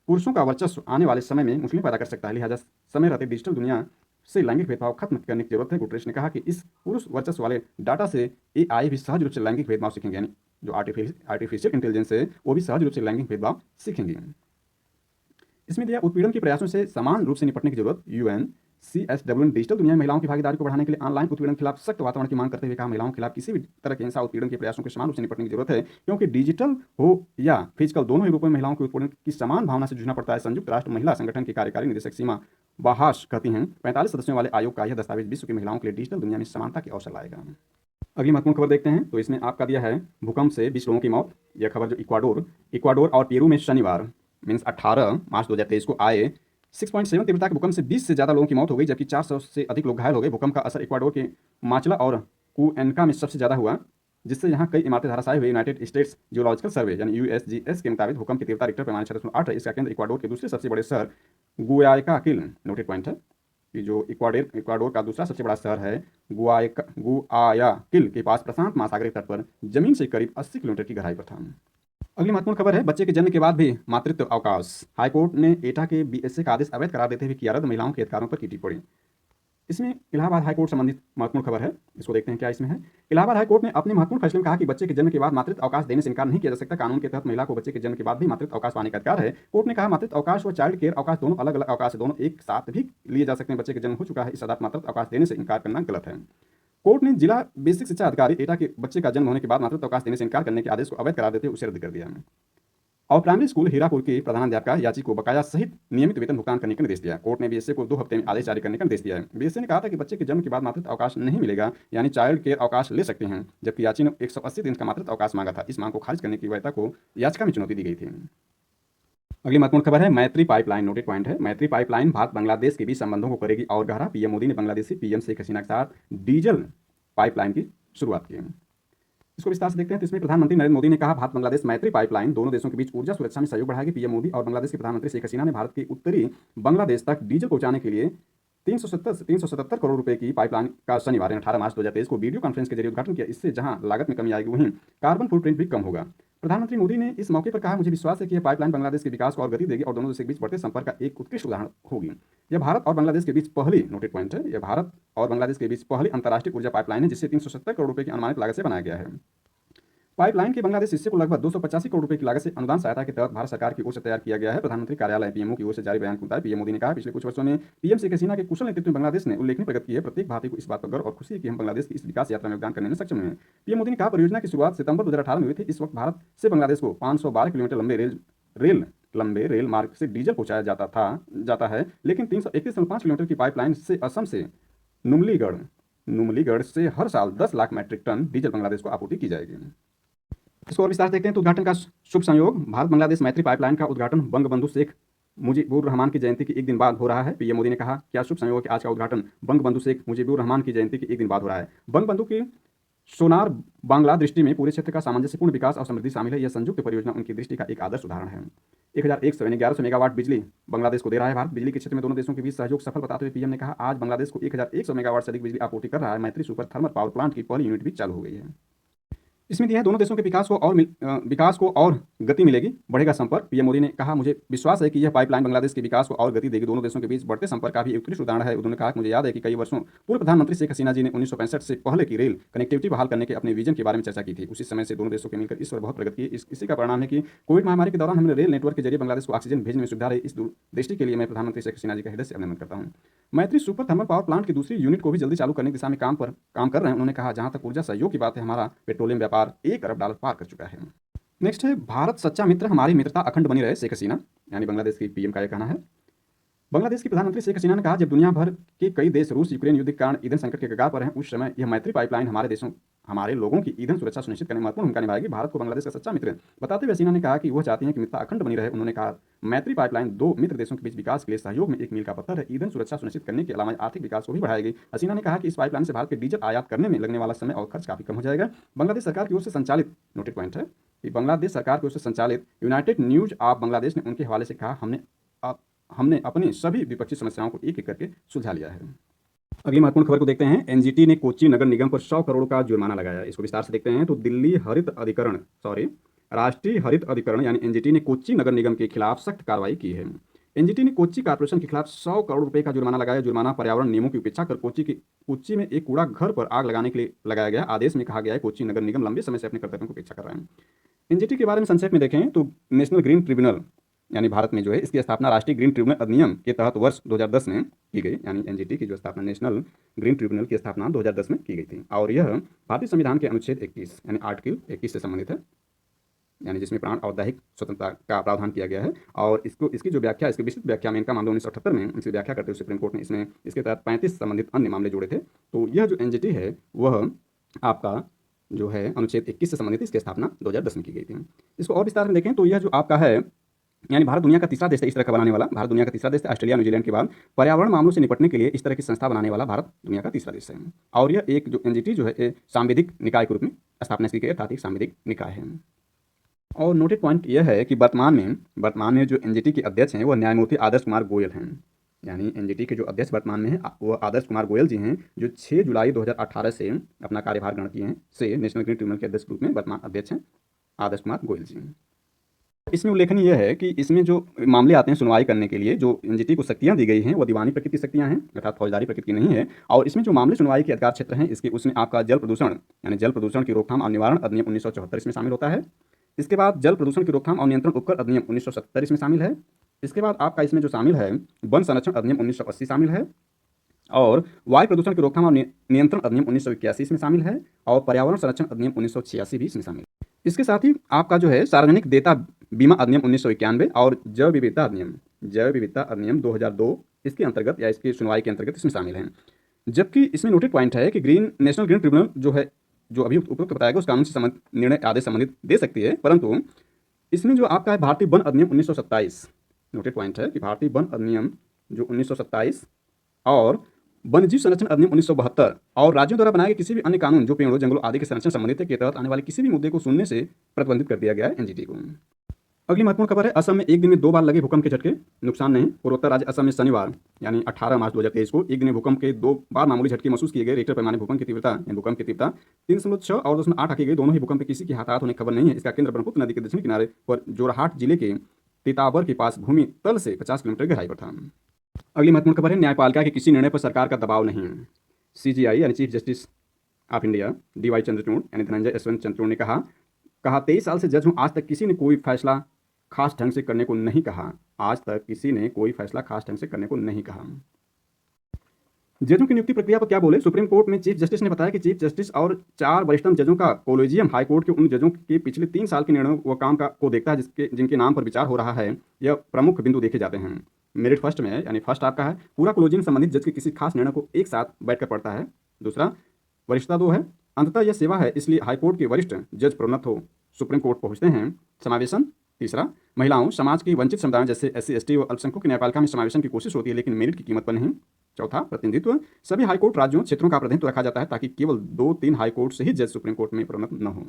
S1: पुरुषों का वर्चस्व आने वाले समय में मुश्किलें पैदा कर सकता है। लिहाजा समय रहते डिजिटल दुनिया से लैंगिक भेदभाव खत्म करने की जरूरत है। गुटेरेस ने कहा कि इस पुरुष वर्चस्व वाले डाटा से एआई भी सहज रूप से लैंगिक भेदभाव सीखेंगे, यानी जो आर्टिफिशियल इंटेलिजेंस है वो भी सहज रूप से लैंगिक भेदभाव सीखेंगे। इसमें दिया, उत्पीड़न के प्रयासों से समान रूप से निपटने की जरूरत। UNCSW ने डिजिटल दुनिया में महिलाओं की भागीदारी को बढ़ाने के लिए ऑनलाइन उत्पीड़न के खिलाफ सख्त वातावरण की मांग करते हुए कहा, महिलाओं के खिलाफ किसी भी तरह के हिंसा उत्पीड़न के प्रयासों के समान रूप से निपटने की जरूरत है, क्योंकि डिजिटल हो या फिजिकल दोनों ही रूपों में महिलाओं के उत्पीड़न की समान भावना से जूझना पड़ता है। संयुक्त राष्ट्र महिला संगठन की कार्यकारी निदेशक सीमा बाहाश कहती हैं, 45 सदस्यों वाले आयोग का यह दस्तावेज विश्व की महिलाओं के लिए डिजिटल दुनिया में समानता के अवसर लाएगा। अगली महत्वपूर्ण खबर देखते हैं, तो इसमें आपका दिया है, भूकंप से 20 लोगों की मौत। यह खबर जो इक्वाडोर और पेरू में शनिवार मीन्स 18 मार्च 2023 को आए 6.7 तीव्रता के भूकंप से 20 से ज़्यादा लोगों की मौत हो गई, जबकि 400 से अधिक लोग घायल हो गए। भूकंप का असर इक्वाडोर के माचला और कुएनका में सबसे ज़्यादा हुआ, जिससे यहाँ कई इमारतें धराशायी हुई। यूनाइटेड स्टेट्स जियोलॉजिकल सर्वे यानी USGS के मुताबिक भूकंप की तीव्रता रिक्टर पैमाने 6.8 है। इसका केंद्र इक्वाडोर के दूसरे सबसे बड़े शहर गुआयाकिल, नोटेड पॉइंट है कि जो इक्वाडोर का दूसरा सबसे बड़ा शहर है गुआयाकिल के पास प्रशांत महासागर के तट पर जमीन से करीब 80 किलोमीटर की गहराई पर था। अगली महत्वपूर्ण खबर है, बच्चे के जन्म के बाद भी मातृत्व अवकाश। हाईकोर्ट ने एटा के BSA का आदेश अवैध करार देते हुए किया रद्द, महिलाओं के अधिकारों पर की टिप्पणी। इसमें इलाहाबाद हाईकोर्ट संबंधित महत्वपूर्ण खबर है, इसको देखते हैं क्या इसमें है। इलाहाबाद हाईकोर्ट ने अपने महत्वपूर्ण फैसले में कहा कि बच्चे के जन्म के बाद मातृत्व अवकाश देने से इनकार नहीं किया जा सकता। कानून के तहत महिला को बच्चे के जन्म के बाद भी मातृत्व अवकाश पाने का अधिकार है। कोर्ट ने कहा, मातृत्व अवकाश व चाइल्ड केयर अवकाश दोनों अलग अलग अवकाश है, दोनों एक साथ भी लिए जा सकते हैं। बच्चे के जन्म हो चुका है, इस आधार मातृत्व अवकाश देने से इनकार करना गलत है। कोर्ट ने जिला बेसिक शिक्षा अधिकारी एटा के बच्चे का जन्म होने के बाद मातृत्व अवकाश देने से इनकार करने के आदेश को अवैध करार देते हुए उसे रद्द कर दिया। और प्राइमरी स्कूल हीरापुर की प्रधानाध्यापिका याची को बकाया सहित नियमित वेतन भुगतान करने का निर्देश दिया। कोर्ट ने BSA को 2 हफ्ते में आदेश जारी करने का निर्देश दिया है। BSA ने कहा था कि बच्चे के जन्म के बाद मातृत्व अवकाश नहीं मिलेगा, यानी चाइल्ड केयर अवकाश ले सकते हैं, जबकि याची ने 180 दिन का मातृत्व अवकाश मांगा था। इस मांग को खारिज करने की वैधता को याचिका में चुनौती दी गई थी। अगली महत्वपूर्ण खबर है, मैत्री पाइपलाइन, नोटेड पॉइंट है। मैत्री पाइपलाइन भारत बांग्लादेश के बीच संबंधों को करेगी और गहरा। PM मोदी ने बांग्लादेशी PM शेख हसीना के साथ डीजल पाइपलाइन की शुरुआत की। इसको विस्तार से देखते हैं, तो इसमें प्रधानमंत्री नरेंद्र मोदी ने कहा, भारत बांग्लादेश मैत्री पाइपलाइन दोनों देशों के बीच ऊर्जा सुरक्षा में सहयोग बढ़ाएगी। PM मोदी और बांग्लादेश के प्रधानमंत्री शेख हसीना ने भारत के उत्तरी बांग्लादेश तक डीजल पहुंचाने के लिए 377 करोड़ रुपए की पाइपलाइन का शनिवार 18 मार्च 2023 को वीडियो कॉन्फ्रेंस के जरिए उद्घाटन किया। इससे जहां लागत में कमी आएगी, वहीं कार्बन फुटप्रिंट भी कम होगा। प्रधानमंत्री मोदी ने इस मौके पर कहा, मुझे विश्वास है कि यह पाइपलाइन बांग्लादेश के विकास को और गति देगी और दोनों देशों के बीच बढ़ते संपर्क का एक उत्कृष्ट उदाहरण होगी। यह भारत और बांग्लादेश के बीच पहली, नोटेड पॉइंट है, यह भारत और बांग्लादेश के बीच पहली अंतर्राष्ट्रीय ऊर्जा पाइपलाइन है, जिसे 370 करोड़ रुपए की अनुमानित लागत से बनाया गया है। पाइपलाइन के बांग्लादेश हिस्से को लगभग 285 करोड़ रुपए की लागत से अनुदान सहायता के तहत भारत सरकार की ओर से तैयार किया गया है। प्रधानमंत्री कार्यालय पीएमओ की ओर से जारी बयान के मुताबिक पीएम मोदी ने कहा, पिछले कुछ वर्षों में पीएम शेख हसीना के कुशल नेतृत्व में बांग्लादेश ने उल्लेखनीय प्रगति की है। प्रत्येक भारतीय को इस बात पर गर्व और खुशी है कि हम बांग्लादेश की इस विकास यात्रा में योगदान करने में सक्षम हुए हैं। पीएम मोदी ने कहा, परियोजना की शुरुआत सितंबर 2018 में हुई थी। इस वक्त भारत से बांग्लादेश को 512 किलोमीटर लंबे रेल मार्ग से डीजल पहुंचाया जाता है, लेकिन 331.5 किलोमीटर की पाइपलाइन से असम से नुमलीगढ़ से हर साल 10 lakh metric ton diesel Bangladesh को आपूर्ति की जाएगी। इसको और विस्तार से देखते हैं तो उद्घाटन का शुभ संयोग, भारत बांग्लादेश मैत्री पाइपलाइन का उद्घाटन बंगबंधु शेख मुजीबुर रहमान की जयंती के एक दिन बाद हो रहा है। पीएम मोदी ने कहा, क्या शुभ संयोग है कि आज का उद्घाटन बंगबंधु शेख मुजीबुर रहमान की जयंती के एक दिन बाद हो रहा है। बंगबंधु की सोनार बांग्ला दृष्टि में पूरे क्षेत्र का सामंजस्यपूर्ण विकास और समृद्धि शामिल है। यह संयुक्त परियोजना उनकी दृष्टि का एक आदर्श उदाहरण है। 1100 मेगावाट बिजली बांग्लादेश को दे रहा है भारत। बिजली के क्षेत्र में दोनों देशों के बीच सहयोग सफल बताते हुए पीएम ने कहा, आज बांग्लादेश को 1100 मेगावाट से अधिक बिजली आपूर्ति कर रहा है। मैत्री सुपर थर्मल पावर प्लांट की पहली यूनिट भी चालू हो गई है। इसमें दिया है, दोनों देशों के विकास को और गति मिलेगी, बढ़ेगा संपर्क। पीएम मोदी ने कहा, मुझे विश्वास है कि यह पाइपलाइन बांग्लादेश के विकास को और गति देगी। दोनों देशों के बीच बढ़ते संपर्क का भी उत्कृष्ट उदाहरण है। उन्होंने कहा कि मुझे याद है कि कई वर्षों पूर्व प्रधानमंत्री शेख हसीना जी ने 1965 से पहले की रेल कनेक्टिविटी बहाल करने के अपने विजन के बारे में चर्चा की थी। उसी समय से दोनों देशों के मिलकर इस पर बहुत प्रगति की। इसी का परिणाम है कि कोविड महामारी के दौरान हमने रेल नेटवर्क के जरिए बांग्लादेश को ऑक्सीजन भेजने में सुविधा रही। इस दृष्टि के लिए मैं प्रधानमंत्री शेख हसीना जी का हृदय से अभिनंदन करता हूँ। मैत्री सुपर थर्मल पावर प्लांट की दूसरी यूनिट को भी जल्दी चालू करने की दिशा में काम कर रहे हैं। उन्होंने कहा, जहां तक ऊर्जा सहयोग की बात है, हमारा पेट्रोलियम व्यापार $1 अरब पार कर चुका है। नेक्स्ट है, भारत सच्चा मित्र, हमारी मित्रता अखंड बनी रहे, शेख हसीना, यानी बांग्लादेश की पीएम का यह कहना है। बांग्लादेश की प्रधानमंत्री शेख हसीना ने कहा, जब दुनिया भर के कई देश रूस यूक्रेन युद्ध के कारण ईंधन संकट के कगार पर हैं, उस समय यह मैत्री पाइपलाइन हमारे लोगों की ईंधन सुरक्षा सुनिश्चित करने में महत्वपूर्ण भूमिका निभाएगी। भारत को बांग्लादेश का सच्चा मित्र बताते हुए हसीना ने कहा कि वह चाहती हैं कि मित्रता अखंड बनी रहे। उन्होंने कहा, मैत्री पाइपलाइन दो मित्र देशों के बीच विकास के लिए सहयोग में एक मील का पत्थर है। ईंधन सुरक्षा सुनिश्चित करने के अलावा आर्थिक विकास को भी बढ़ाएगी। हसीना ने कहा कि इस पाइपलाइन से भारत के डीजल आयात करने में लगने वाला समय और खर्च काफी कम हो जाएगा। बांग्लादेश सरकार की ओर से संचालित नोटेड पॉइंट है कि बांग्लादेश सरकार की ओर से संचालित यूनाइटेड न्यूज ऑफ बांग्लादेश ने उनके हवाले से कहा, हमने अपनी सभी विपक्षी समस्याओं को एक एक करके सुलझा लिया है। अगली महत्वपूर्ण खबर को देखते हैं। एनजीटी ने कोच्चि नगर निगम पर 100 करोड़ का जुर्माना लगाया। इसको विस्तार से देखते हैं तो राष्ट्रीय हरित अधिकरण यानी एनजीटी ने कोच्चि नगर निगम के खिलाफ सख्त कार्रवाई की है। एनजीटी ने कोच्चि कॉर्पोरेशन के खिलाफ 100 करोड़ रुपए का जुर्माना लगाया। जुर्माना पर्यावरण नियमों की उपेक्षा कर कोच्चि में एक कूड़ा घर पर आग लगाने के लिए लगाया गया। आदेश में कहा गया है, कोच्चि नगर निगम लंबे समय से अपने कर्तव्यों को उपेक्षा कर रहा है। एनजीटी के बारे में संक्षेप में देखें तो नेशनल ग्रीन ट्रिब्यूनल यानी भारत में जो है, इसकी स्थापना राष्ट्रीय ग्रीन ट्रिब्यूनल अधिनियम के तहत वर्ष 2010 में की गई। यानी एनजीटी की जो स्थापना नेशनल ग्रीन ट्रिब्यूनल की स्थापना 2010 में की गई थी और यह भारतीय संविधान के अनुच्छेद 21 यानी आर्टिकल 21 से संबंधित है, यानी जिसमें प्राण और दैहिक स्वतंत्रता का प्रावधान किया गया है। और इसकी जो व्याख्या, इसकी विस्तृत व्याख्या मेनका मामले 1978 में इसकी व्याख्या करते हुए सुप्रीम कोर्ट ने इसके तहत 35 संबंधित अन्य मामले जोड़े थे। तो यह जो एनजीटी है वह आपका जो है अनुच्छेद 21 से संबंधित, इसकी स्थापना 2010 में की गई थी। इसको और विस्तार में देखें तो यह जो आपका है, यानी भारत दुनिया का तीसरा देश है इस तरह का बनाने वाला। भारत दुनिया का तीसरा देश है, ऑस्ट्रेलिया न्यूजीलैंड के बाद पर्यावरण मामलों से निपटने के लिए इस तरह की संस्था बनाने वाला भारत दुनिया का तीसरा देश है। और यह एक जो एनजीटी जो है सांविधिक निकाय के रूप में स्थापना की गई, अर्थात एक सांविधिक निकाय है। और नोटेड पॉइंट यह है कि वर्तमान में जो एनजीटी के अध्यक्ष हैं वह न्यायमूर्ति आदर्श कुमार गोयल हैं। यानी एनजीटी के जो अध्यक्ष वर्तमान में हैं वह आदर्श कुमार गोयल जी हैं, जो 6 जुलाई 2018 से अपना कार्यभार ग्रहण किए हैं। से नेशनल ग्रीन ट्रिब्यूनल के अध्यक्ष के रूप में वर्तमान अध्यक्ष हैं आदर्श कुमार गोयल जी। इसमें उल्लेखनीय यह है कि इसमें जो मामले आते हैं सुनवाई करने के लिए, जो एनजीटी को शक्तियां दी गई हैं वो दीवानी प्रकृति शक्तियां हैं, अर्थात फौजदारी प्रकृति की नहीं है। और इसमें जो मामले सुनवाई के अधिकार क्षेत्र हैं उसमें आपका जल प्रदूषण की रोकथाम और निवारण अधिनियम 1974 इसमें शामिल होता है। इसके बाद जल प्रदूषण की रोकथाम और नियंत्रण उपकर अधिनियम 1970 इसमें शामिल है। इसके बाद आपका इसमें जो शामिल है वन संरक्षण अधिनियम 1980 शामिल है। और वायु प्रदूषण की रोकथाम और नियंत्रण अधिनियम 1981 इसमें शामिल है। और पर्यावरण संरक्षण अधिनियम 1986 भी इसमें शामिल है। इसके साथ ही आपका जो है सार्वजनिक देयता बीमा अधिनियम 1991 और जैव विविधता अधिनियम 2002 इसके अंतर्गत या इसकी सुनवाई के अंतर्गत इसमें शामिल हैं। जबकि इसमें नोटेड पॉइंट है कि नेशनल ग्रीन ट्रिब्यूनल जो है, जो अभी उपरोक्त बताया गया उस कानून से निर्णय आदेश संबंधित दे सकती है, परंतु इसमें जो आपका है भारतीय वन अधिनियम 1927, नोटेड पॉइंट है कि भारतीय वन अधिनियम जो 1927 और वन्यजीव संरक्षण अधिनियम 1972 और राज्यों द्वारा बनाए गए किसी भी अन्य कानून जो पेड़ों जंगलों आदि के संरक्षण संबंधित है के तहत आने वाले किसी भी मुद्दे को सुनने से प्रतिबंधित कर दिया गया है एनजीटी को। अगली महत्वपूर्ण खबर है, असम में एक दिन में 2 बार लगे भूकंप के झटके, नुकसान नहीं। पूर्वोत्तर राज्य असम में शनिवार यानी 18 मार्च 2023 को एक दिन में भूकंप के 2 बार मामूली झटके महसूस किए गए। रिक्टर पैमाने भूकंप की तीव्रता 3.6 और 2.8 आंकी गई। दोनों ही भूकंप में किसी की हताहत होने की खबर नहीं है। इसका केंद्र ब्रह्मपुत्र नदी के दक्षिणी किनारे पर जोरहाट जिले के तिताबर के पास भूमि तल से 50 किलोमीटर गहराई पर था। अगली महत्वपूर्ण खबर है, न्यायपालिका के किसी निर्णय पर सरकार का दबाव नहीं है। सीजीआई यानी chief justice of India DY Chandrachud यानी धनंजय यशवंत चंद्रचूड़ ने कहा कहा 23 साल से जज हूँ, आज तक किसी ने कोई फैसला खास ढंग से करने को नहीं कहा। आज तक किसी ने कोई फैसला खास ढंग से करने को नहीं कहा। जजों की नियुक्ति प्रक्रिया पर क्या बोले? सुप्रीम कोर्ट में चीफ जस्टिस ने बताया कि चीफ जस्टिस और 4 वरिष्ठतम जजों का कोलेजियम हाईकोर्ट के उन जजों के पिछले 3 साल के निर्णयों व काम को देखता है जिनके नाम पर विचार हो रहा है। यह प्रमुख बिंदु देखे जाते हैं। मेरिट फर्स्ट में है, यानी फर्स्ट आपका है, पूरा कोलेजियम संबंधित जज के किसी खास निर्णय को एक साथ बैठकर पढ़ता है। दूसरा, वरिष्ठता 2 है। अंततः यह सेवा है, इसलिए हाईकोर्ट के वरिष्ठ जज प्रोन्नत हो सुप्रीम कोर्ट पहुंचते हैं। समावेशन तीसरा, महिलाओं, समाज के वंचित समुदायों जैसे SC ST व अल्पसंख्यकों की न्यायपालिका में समावेशन की कोशिश होती है, लेकिन मेरिट की कीमत पर नहीं। चौथा, प्रतिनिधित्व, सभी हाईकोर्ट राज्यों क्षेत्रों का प्रतिनिधित्व रखा जाता है ताकि केवल 2-3 हाईकोर्ट से ही जज सुप्रीम कोर्ट में प्रोन्नत न हो।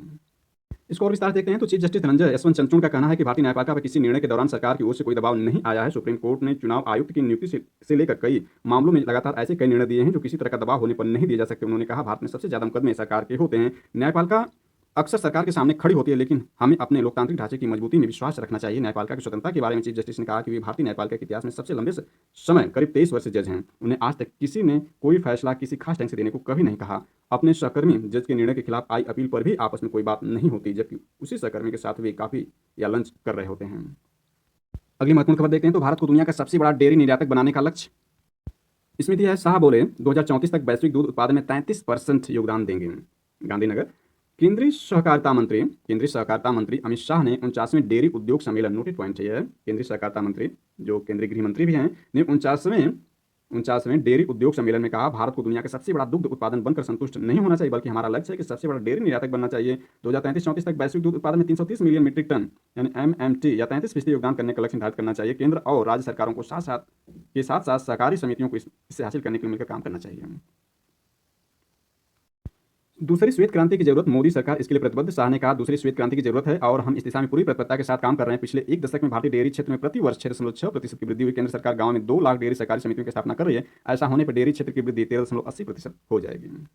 S1: इसको और विस्तार देखते हैं तो चीफ जस्टिस धनंजय यशवंत चंद्रचूड़ का कहना है कि भारतीय न्यायपालिका पर किसी निर्णय के दौरान सरकार की ओर से कोई दबाव नहीं आया है। सुप्रीम कोर्ट ने चुनाव आयुक्त की नियुक्ति से लेकर कई मामलों में लगातार ऐसे कई निर्णय दिए हैं जो किसी तरह का दबाव होने पर नहीं दिए जा सकते। उन्होंने कहा, भारत में सबसे ज्यादा मुकदमे सरकार के होते हैं। न्यायपालिका अक्सर सरकार के सामने खड़ी होती है, लेकिन हमें अपने लोकतांत्रिक ढांचे की मजबूती में विश्वास रखना चाहिए। न्यायपालिका की स्वतंत्रता के बारे में चीफ जस्टिस ने कहा कि वे भारतीय न्यायपालिका के इतिहास में सबसे लंबे समय करीब 23 वर्ष से जज हैं। उन्हें आज तक किसी ने कोई फैसला किसी खास ढंग से देने को कभी नहीं कहा। अपने सहकर्मी जज के निर्णय के खिलाफ आई अपील पर भी आपस में कोई बात नहीं होती, जबकि उसी सहकर्मी के साथ वे काफी या लंच कर रहे होते हैं। अगली महत्वपूर्ण खबर देखते हैं तो भारत को दुनिया का सबसे बड़ा डेयरी निर्यातक बनाने का लक्ष्य। इसमें दिया है, शाह बोले 2034 तक वैश्विक दूध उत्पादन में 33% योगदान देंगे। गांधीनगर, केंद्रीय सहकारिता मंत्री अमित शाह ने 49वें डेयरी उद्योग सम्मेलन, नोटेड पॉइंट है, केंद्रीय सहकारिता मंत्री जो केंद्रीय गृह मंत्री भी हैं, ने 49वें डेयरी उद्योग सम्मेलन में कहा, भारत को दुनिया का सबसे बड़ा दुग्ध उत्पादन बनकर संतुष्ट नहीं होना चाहिए, बल्कि हमारा लक्ष्य है कि सबसे बड़ा डेयरी निर्यातक बनना चाहिए। 2033-34 तक वैश्विक दूध उत्पादन में 330 मिलियन मीट्रिक टन यानी MMT या 33% योगदान करने का लक्ष्य निर्धारित करना चाहिए। केंद्र और राज्य सरकारों को साथ साथ सहकारी समितियों को इससे हासिल करने के लिए मिलकर काम करना चाहिए। दूसरी श्वेत क्रांति की जरूरत, मोदी सरकार इसके लिए प्रतिबद्ध। शाह ने कहा, दूसरी श्वेत क्रांति की जरूरत है और हम इस दिशा में पूरी तत्परता के साथ काम कर रहे हैं। पिछले एक दशक में भारतीय डेयरी क्षेत्र में प्रति वर्ष 6.6% की वृद्धि हुई। केंद्र सरकार गांव में 2 लाख डेयरी सहकारी समितियों की स्थापना कर रही है। ऐसा होने पर डेयरी क्षेत्र की वृद्धि 13.80% हो जाएगी।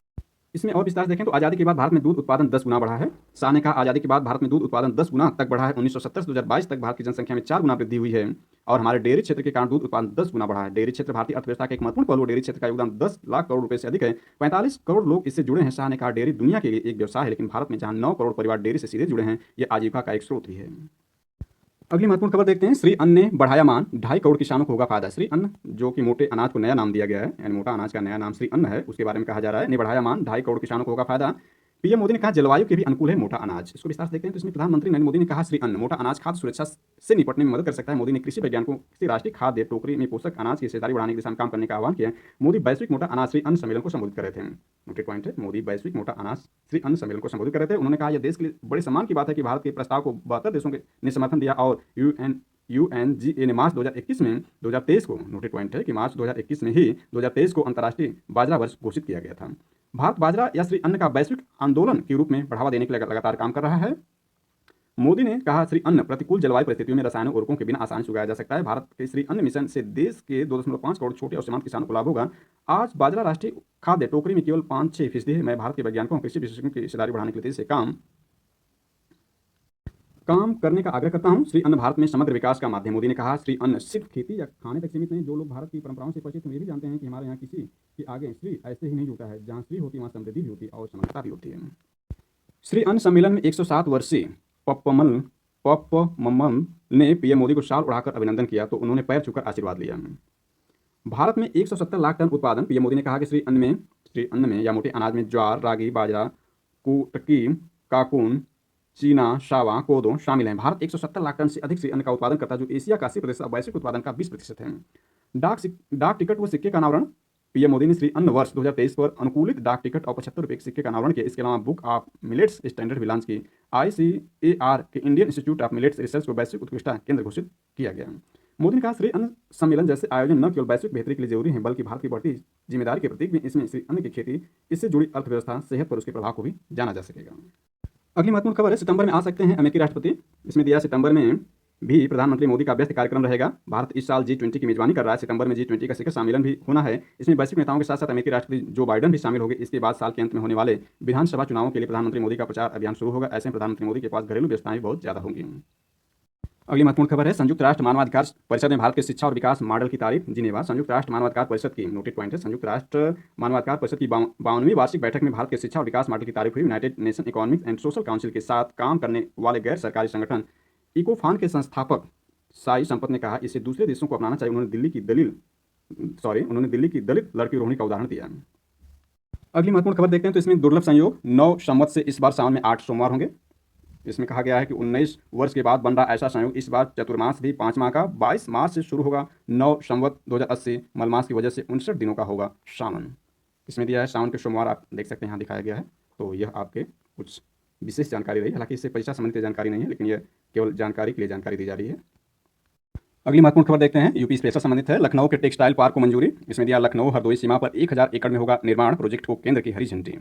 S1: इसमें और विस्तार देखें तो आज़ादी के बाद भारत में दूध उत्पादन 10 गुना बढ़ा है। शाह ने कहा, आज़ादी के बाद भारत में दूध उत्पादन 10 गुना तक बढ़ा है। 1970 से 2022 तक भारत की जनसंख्या में 4 गुना वृद्धि हुई है और हमारे डेयरी क्षेत्र के कारण दूध उत्पादन 10 गुना बढ़ा है। डेयरी क्षेत्र भारतीय अर्थव्यवस्था का एक महत्वपूर्ण पहलू। डेयरी क्षेत्र का योगदान 10 लाख करोड़ रुपए से अधिक है। 45 करोड़ लोग इससे जुड़े हैं। शाह ने कहा, डेयरी दुनिया के लिए एक व्यवसाय है, लेकिन भारत में जहां 9 करोड़ परिवार डेयरी से सीधे जुड़े हैं, यह आजीविका का एक स्रोत भी है। अगली महत्वपूर्ण खबर देखते हैं, श्री अन्न ने बढ़ाया मान, 2.5 करोड़ किसानों को होगा फायदा। श्री अन्न, जो कि मोटे अनाज को नया नाम दिया गया है, यानी मोटा अनाज का नया नाम श्री अन्न है, उसके बारे में कहा जा रहा है, ने बढ़ाया मान, 2.5 करोड़ किसानों को होगा फायदा। पीएम मोदी ने कहा, जलवायु के भी अनुकूल है मोटा अनाज। इसको विस्तार से देखते हैं तो इसमें प्रधानमंत्री नरेंद्र मोदी ने कहा, श्री अन्न मोटा अनाज खाद्य सुरक्षा से निपटने में मदद कर सकता है। मोदी ने कृषि वैज्ञानिकों से राष्ट्रीय खाद्य टोकरी में पोषक अनाज की हिस्सेदारी बढ़ाने की दिशा में काम करने का आह्वान किया। मोदी वैश्विक मोटा अनाज श्री अन्न सम्मेलन को संबोधित कर रहे थे। नोटेड पॉइंट है, मोदी वैश्विक मोटा अनाज श्री अन्न सम्मेलन को संबोधित कर रहे थे। उन्होंने कहा, यह देश के लिए बड़े सम्मान की बात है कि भारत के प्रस्ताव को 72 देशों ने समर्थन दिया और UNGA ने मार्च 2023 को, नोटेड पॉइंट है कि मार्च 2021 में ही 2023 को अंतर्राष्ट्रीय बाजरा वर्ष घोषित किया गया था। भारत बाजरा या श्री अन्न का वैश्विक आंदोलन के रूप में बढ़ावा देने के लिए लगातार काम कर रहा है। मोदी ने कहा, श्री अन्न प्रतिकूल जलवायु परिस्थितियों में रसायनों और उर्वरकों के बिना आसानी से उगाया जा सकता है। भारत के श्री अन्न मिशन से देश के 2.5 करोड़ छोटे और सीमांत किसानों को लाभ होगा। आज बाजरा राष्ट्रीय खाद्य टोकरी में केवल 5-6% है। मैं भारत के वैज्ञानिकों और कृषि विशेषज्ञों की हिस्सेदारी बढ़ाने के लिए तेजी से काम करने का आग्रह करता हूं। श्री अन्न भारत में समग्र विकास का माध्यम। मोदी ने कहा, श्री अन्न सिर्फ खेती या खाने तक सीमित नहीं। जो लोग भारत की परंपराओं से परिचित हैं वे भी जानते हैं कि हमारे यहाँ किसी के आगे श्री ऐसे ही नहीं होता है। जहाँ श्री होती है वहाँ समृद्धि भी होती है और समानता भी होती है। श्री अन्न सम्मेलन में 107 वर्षीय पप्पमम्मल ने पीएम मोदी को शाल उड़ाकर अभिनंदन किया तो उन्होंने पैर छूकर आशीर्वाद लिया। भारत में 170 लाख टन उत्पादन। पीएम मोदी ने कहा कि श्री अन्न में या मोटे अनाज में ज्वार, रागी, बाजरा, कुटकी, काकून, चीना, शावा, कोदो शामिल हैं। भारत 170 लाख टन से अधिक श्री अन्न का उत्पादन करता है, जो एशिया का 80% और वैश्विक उत्पादन का 20% है। डाक टिकट व सिक्के का अनावरण। पीएम मोदी ने श्री अन्न वर्ष 2023 पर अनुकूलित डाक टिकट और 75 रुपये के सिक्के का अनावरण किया। इसके अलावा बुक ऑफ मिलेट्स स्टैंडर्ड भी लॉन्च की। ICAR के Indian institute of millets research को वैश्विक उत्कृष्टता केंद्र घोषित किया गया। मोदी ने कहा, श्री अन्न सम्मेलन जैसे आयोजन न केवल वैश्विक बेहतरी के लिए जरूरी है, बल्कि भारत की बढ़ती जिम्मेदारी के प्रतीक भी। इसमें श्री अन्न की खेती, इससे जुड़ी अर्थव्यवस्था, सेहत पर उसके प्रभाव को भी जाना जा सकेगा। अगली महत्वपूर्ण खबर है, सितंबर में आ सकते हैं अमेरिकी राष्ट्रपति। इसमें दिया, सितंबर में भी प्रधानमंत्री मोदी का व्यस्त कार्यक्रम रहेगा। भारत इस साल G20 की मेजबानी कर रहा है। सितंबर में G20 का शिखर सम्मेलन भी होना है। इसमें वैश्विक नेताओं के साथ साथ अमेरिकी राष्ट्रपति जो बाइडेन भी शामिल होंगे। इसके बाद साल के अंत में होने वाले विधानसभा चुनावों के लिए प्रधानमंत्री मोदी का प्रचार अभियान शुरू होगा। ऐसे में प्रधानमंत्री मोदी के पास घरेलू व्यवस्थाएं बहुत ज्यादा होंगी। अगली महत्वपूर्ण खबर है संयुक्त राष्ट्र मानवाधिकार परिषद में भारत के शिक्षा और विकास मॉडल की तारीफ। जिनेवा संयुक्त राष्ट्र मानवाधिकार परिषद की नोटेड पॉइंट है, संयुक्त राष्ट्र मानवाधिकार परिषद की 52वीं वार्षिक बैठक में भारत के शिक्षा और विकास मॉडल की तारीफ हुई। United nation economic and social council के साथ काम करने वाले गैर सरकारी संगठन इकोफान के संस्थापक साई संपत ने कहा इसे दूसरे देशों को अपनाना चाहिए। उन्होंने दिल्ली की दलित लड़की रोहिणी का उदाहरण दिया। अगली महत्वपूर्ण खबर देखते हैं तो इसमें दुर्लभ संयोग 9 संवत से इस बार सावन में 8 सोमवार होंगे। इसमें कहा गया है कि 19 वर्ष के बाद बन रहा ऐसा संयोग इस बार चतुर्मास भी 5 माह का 22 मार्च से शुरू होगा। 9 संवत 2080 मलमास की वजह से 59 दिनों का होगा सावन। इसमें दिया है सावन के सोमवार, आप देख सकते हैं यहाँ दिखाया गया है। तो यह आपके कुछ विशेष जानकारी रही, हालांकि इससे परीक्षा संबंधित जानकारी नहीं है, लेकिन यह केवल जानकारी के लिए जानकारी दी जा रही है। अगली महत्वपूर्ण खबर देखते हैं, यूपी स्पेशल संबंधित है। लखनऊ के टेक्सटाइल पार्क को मंजूरी। इसमें दिया लखनऊ हरदोई सीमा पर 1000 एकड़ में होगा निर्माण, प्रोजेक्ट को केंद्र की हरी झंडी।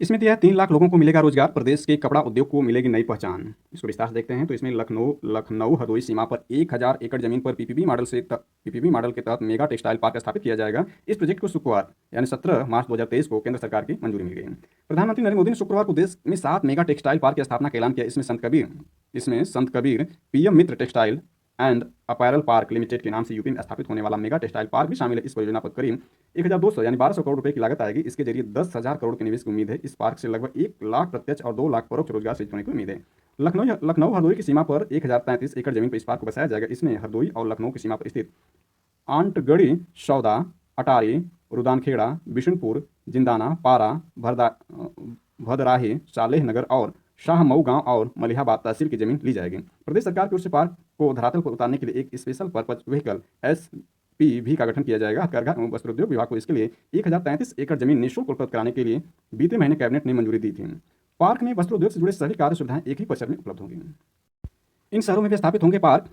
S1: इसमें दिया है 3 लाख लोगों को मिलेगा रोजगार, प्रदेश के कपड़ा उद्योग को मिलेगी नई पहचान। इसको विस्तार से देखते हैं तो इसमें लखनऊ हरदोई सीमा पर 1000 एकड़ जमीन पर पीपीपी मॉडल के तहत मेगा टेक्सटाइल पार्क स्थापित किया जाएगा। इस प्रोजेक्ट को शुक्रवार यानी 17 मार्च 2023 को केंद्र सरकार की मंजूरी मिल गई। प्रधानमंत्री नरेंद्र मोदी ने शुक्रवार को देश में 7 मेगा टेक्सटाइल पार्क की स्थापना का ऐलान किया। इसमें संत Kabir PM Mitra textile and apparel park limited के नाम से यूपी में स्थापित होने वाला मेगा टेक्सटाइल पार्क भी शामिल है। इस परियोजना पर करीब 1200 यानी 1200 करोड़ रुपए की लागत आएगी। इसके जरिए 10,000 करोड़ के निवेश की उम्मीद है। इस पार्क से लगभग 1 लाख प्रत्यक्ष और 2 लाख परोक्ष रोजगार सृजित होने की उम्मीद है। लखनऊ हरदोई की सीमा पर 1033 एकड़ जमीन पर इस पार्क को बसाया जाएगा। इसमें हरदोई और लखनऊ की सीमा पर स्थित आंटगढ़ी, सौदा, अटारी, रुदानखेड़ा, बिशुनपुर, जिंदाना, पारा, भदराही, सालेह नगर और शाहमऊ गांव और मलिहाबाद तहसील की जमीन ली जाएगी। प्रदेश सरकार की ओर से पार्क को धरातल पर उतारने के लिए एक स्पेशल पर्पज व्हीकल SPV का गठन किया जाएगा। हथकरघा एवं वस्त्रोद्योग विभाग को इसके लिए 1033 एकड़ जमीन निःशुल्क उपलब्ध कराने के लिए बीते महीने कैबिनेट ने मंजूरी दी थी। पार्क में वस्त्रोद्योग से जुड़े सभी कार्य सुविधाएं एक ही परिसर में उपलब्ध होंगी। इन शहरों में भी स्थापित होंगे पार्क।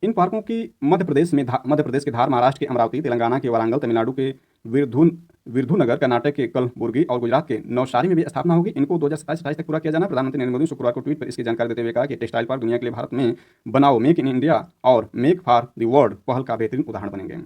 S1: इन पार्कों की मध्य प्रदेश के धार, महाराष्ट्र के अमरावती, तेलंगाना के वारंगल, तमिलनाडु के विरुधुनगर, कर्नाटक के कलबुर्गी और गुजरात के नवसारी में भी स्थापना होगी। इनको 2027-28 तक पूरा किया जाना। प्रधानमंत्री नरेंद्र मोदी ने शुक्रवार को ट्वीट पर इसकी जानकारी देते हुए कहा कि टेक्सटाइल पार्क दुनिया के लिए भारत में बनाओ, मेक इन इंडिया और मेक फॉर द वर्ल्ड पहल का बेहतरीन उदाहरण बनेंगे।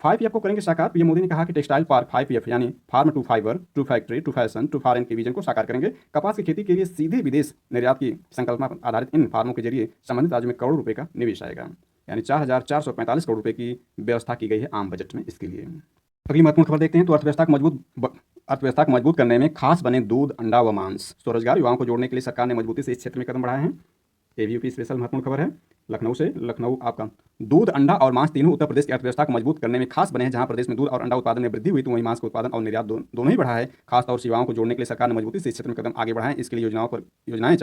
S1: 5F को करेंगे साकार। पीएम मोदी ने कहा कि टेक्सटाइल पार्क 5F यानी farm to fibre, to factory, to fashion, to foreign के विजन को साकार करेंगे। कपास की खेती के लिए सीधे विदेश निर्यात की संकल्पना पर आधारित इन फार्मों के जरिए संबंधित राज्य में करोड़ रुपए का निवेश आएगा, यानी 4445 करोड़ रुपए की व्यवस्था की गई है आम बजट में इसके लिए। अगली महत्वपूर्ण खबर देखते हैं तो अर्थव्यवस्था को मजबूत करने में खास बने दूध, अंडा व मांस। स्वरोजगार युवाओं को जोड़ने के लिए सरकार ने मजबूती से इस क्षेत्र में कदम बढ़ाए हैं। एबीपी स्पेशल महत्वपूर्ण खबर है। लखनऊ आपका दूध, अंडा और मांस तीनों उत्तर प्रदेश की अर्थव्यवस्था को मजबूत करने में खास बने हैं। जहां प्रदेश में दूध और अंडा उत्पादन में वृद्धि हुई तो वहीं मांस का उत्पादन और निर्यात दोनों ही बढ़ा है। खासतौर से युवाओं को जोड़ने के लिए सरकार ने मजबूती से इस क्षेत्र में कदम आगे बढ़ाएं। इसके लिए योजनाएं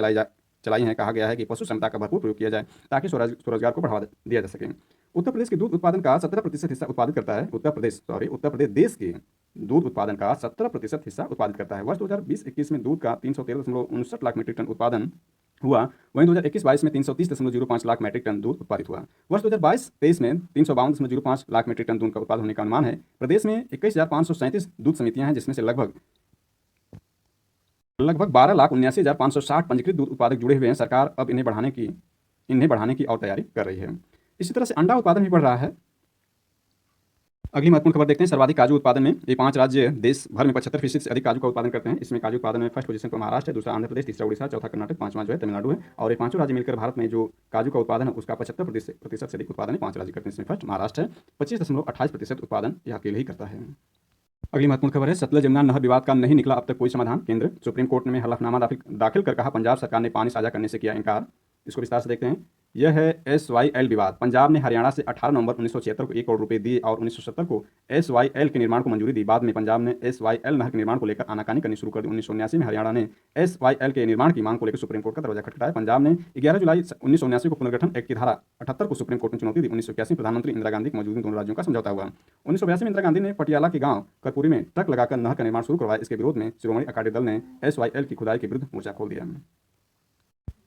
S1: चलाई हैं। कहा गया है कि पशु क्षमता का भरपूर प्रयोग किया जाए ताकि स्वरोजगार को बढ़ावा दिया जा सके। उत्तर प्रदेश के दूध उत्पादन का 17% हिस्सा उत्पादित करता है। उत्तर प्रदेश देश के दूध उत्पादन का 17% हिस्सा उत्पादित करता है। वर्ष 2020-21 में दूध का 313.59 लाख मीट्रिक टन उत्पादन हुआ, वहीं 2021-22 में 330.05 लाख मीट्रिक टन दूध उत्पादित हुआ। वर्ष 2022-23 में 352.05 लाख मीट्रिक टन दूध का उत्पादन होने का अनुमान है। प्रदेश में 21,537 दूध समितियां हैं, जिसमें से लगभग 12,79,560 पंजीकृत दूध उत्पादक जुड़े हुए हैं। सरकार अब इन्हें बढ़ाने की और तैयारी कर रही है। इसी तरह से अंडा उत्पादन भी बढ़ रहा है। अगली महत्वपूर्ण खबर देखते हैं सर्वाधिक काजू उत्पादन में। ये 5 राज्य देश भर में 75% से अधिक काजू का उत्पादन करते हैं। इसमें काजू उत्पादन में फर्स्ट पोजीशन पर महाराष्ट्र है, दूसरा आंध्र प्रदेश, तीसरा उड़ीसा, चौथा कर्नाटक, पांचवां जो है तमिलनाडु है। और ये पांचों राज्य मिलकर भारत में जो काजू का उत्पादन है उसका 75% से अधिक उत्पादन है 5 राज्य करते हैं। इसमें फर्स्ट महाराष्ट्र है, 25.28% उत्पादन यह अकेले ही करता है। अगली महत्वपूर्ण खबर है सतलज यमुना नहर विवाद का नहीं निकला अब तक कोई समाधान। केंद्र सुप्रीम कोर्ट में हलफनामा दाखिल कर कहा पंजाब सरकार ने पानी साझा करने से किया इनकार। इसको विस्तार से देखते हैं। यह है SYL विवाद। पंजाब ने हरियाणा से 18 नवंबर 1976 को 1 करोड़ रुपए दिए और 1970 को SYL के निर्माण को मंजूरी दी। बाद में पंजाब ने SYL नहर के निर्माण को लेकर आनाकानी करनी शुरू कर दी। 1979 में हरियाणा ने SYL के निर्माण की मांग को लेकर सुप्रीम कोर्ट का दरवाजा खटखटाया। पंजाब ने 11 जुलाई 1979 को पुनर्गठन एक्ट की धारा 78 को सुप्रीम कोर्ट में चुनौती दी। 1981 में प्रधानमंत्री इंदिरा गांधी की मौजूदगी दोनों राज्यों का समझौता हुआ। 1982 में इंदिरा गांधी ने पटियाला के गांव कर्पूरी में ट्रक लगाकर नहर का निर्माण शुरू करवाया। इसके विरोध में शिरोमणि अकाली दल ने SYL की खुदाई के विरुद्ध मोर्चा खोल दिया।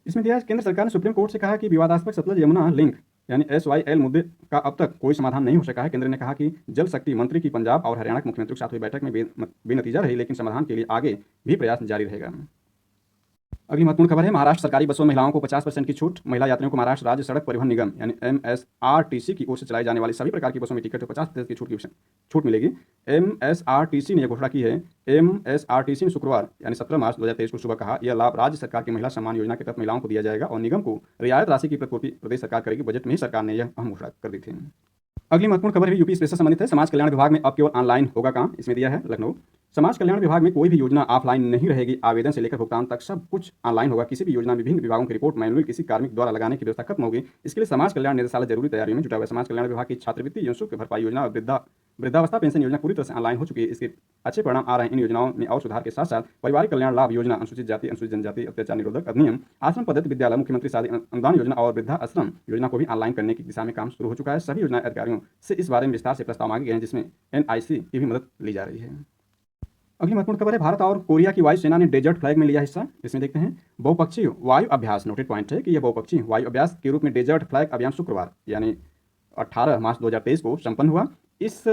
S1: इसमें दिया केंद्र सरकार ने सुप्रीम कोर्ट से कहा कि विवादास्पद सतलज यमुना लिंक यानी SYL मुद्दे का अब तक कोई समाधान नहीं हो सका है। केंद्र ने कहा कि जल शक्ति मंत्री की पंजाब और हरियाणा के मुख्यमंत्रियों के साथ हुई बैठक में बेनतीजा रही, लेकिन समाधान के लिए आगे भी प्रयास जारी रहेगा। अगली महत्वपूर्ण खबर है, महाराष्ट्र सरकारी बसों में महिलाओं को 50% की छूट। महिला यात्रियों को महाराष्ट्र राज्य सड़क परिवहन निगम यानी एमएसआरटीसी की ओर से चलाई जाने वाली सभी प्रकार की बसों में टिकट पर 50% की छूट मिलेगी। एमएसआरटीसी ने यह घोषणा की है। एमएसआरटीसी ने शुक्रवार यानी 17 मार्च 2023 को सुबह कहा, यह लाभ राज्य सरकार की महिला सम्मान योजना के तहत महिलाओं को दिया जाएगा और निगम को रियायत राशि की प्रतिपूर्ति प्रदेश सरकार करेगी। बजट में ही सरकार ने यह अहम घोषणा कर दी थी। अगली महत्वपूर्ण खबर भी यूपी स्पेशल संबंधित है। समाज कल्याण विभाग में अब केवल ऑनलाइन होगा काम, इसमें दिया है लखनऊ। समाज कल्याण विभाग में कोई भी योजना ऑफलाइन नहीं रहेगी। आवेदन से लेकर भुगतान तक सब कुछ ऑनलाइन होगा। किसी भी योजना में विभिन्न विभागों की रिपोर्ट मैनुअल किसी कार्मिक द्वारा लगाने की व्यवस्था खत्म होगी। इसके लिए समाज कल्याण निदेशालय जरूरी तैयारियों में जुटा हुआ है। समाज कल्याण विभाग की छात्रवृत्ति, यौन की भरपाई योजना और वृद्धावस्था पेंशन योजना पूरी तरह से ऑनलाइन हो चुकी है। इसके अच्छे परिणाम आ रहे हैं। इन योजनाओं में और सुधार के साथ साथ परिवारिक कल्याण लाभ योजना, अनुसूचित जाति अनुसूचित जनजाति अत्याचार निरोधक अधिनियम, आश्रम पद्धति विद्यालय, मुख्यमंत्री शादी अनुदान योजना और वृद्धाश्रम योजना को भी ऑनलाइन करने की दिशा में काम शुरू हो चुका है। सभी योजना अधिकारियों से इस बारे में विस्तार से प्रस्ताव मांगे गए हैं, जिसमें एनआईसी की भी मदद ली जा रही है। अगली महत्वपूर्ण खबर है, भारत और कोरिया की वायुसेना ने डेजर्ट फ्लैग में लिया हिस्सा। इसमें देखते हैं बहुपक्षीय वायु अभ्यास। नोटेड पॉइंट है कि यह बहुपक्षीय वायु अभ्यास के रूप में डेजर्ट फ्लैग अभियान शुक्रवार यानी 18 मार्च 2023 को संपन्न हुआ। इस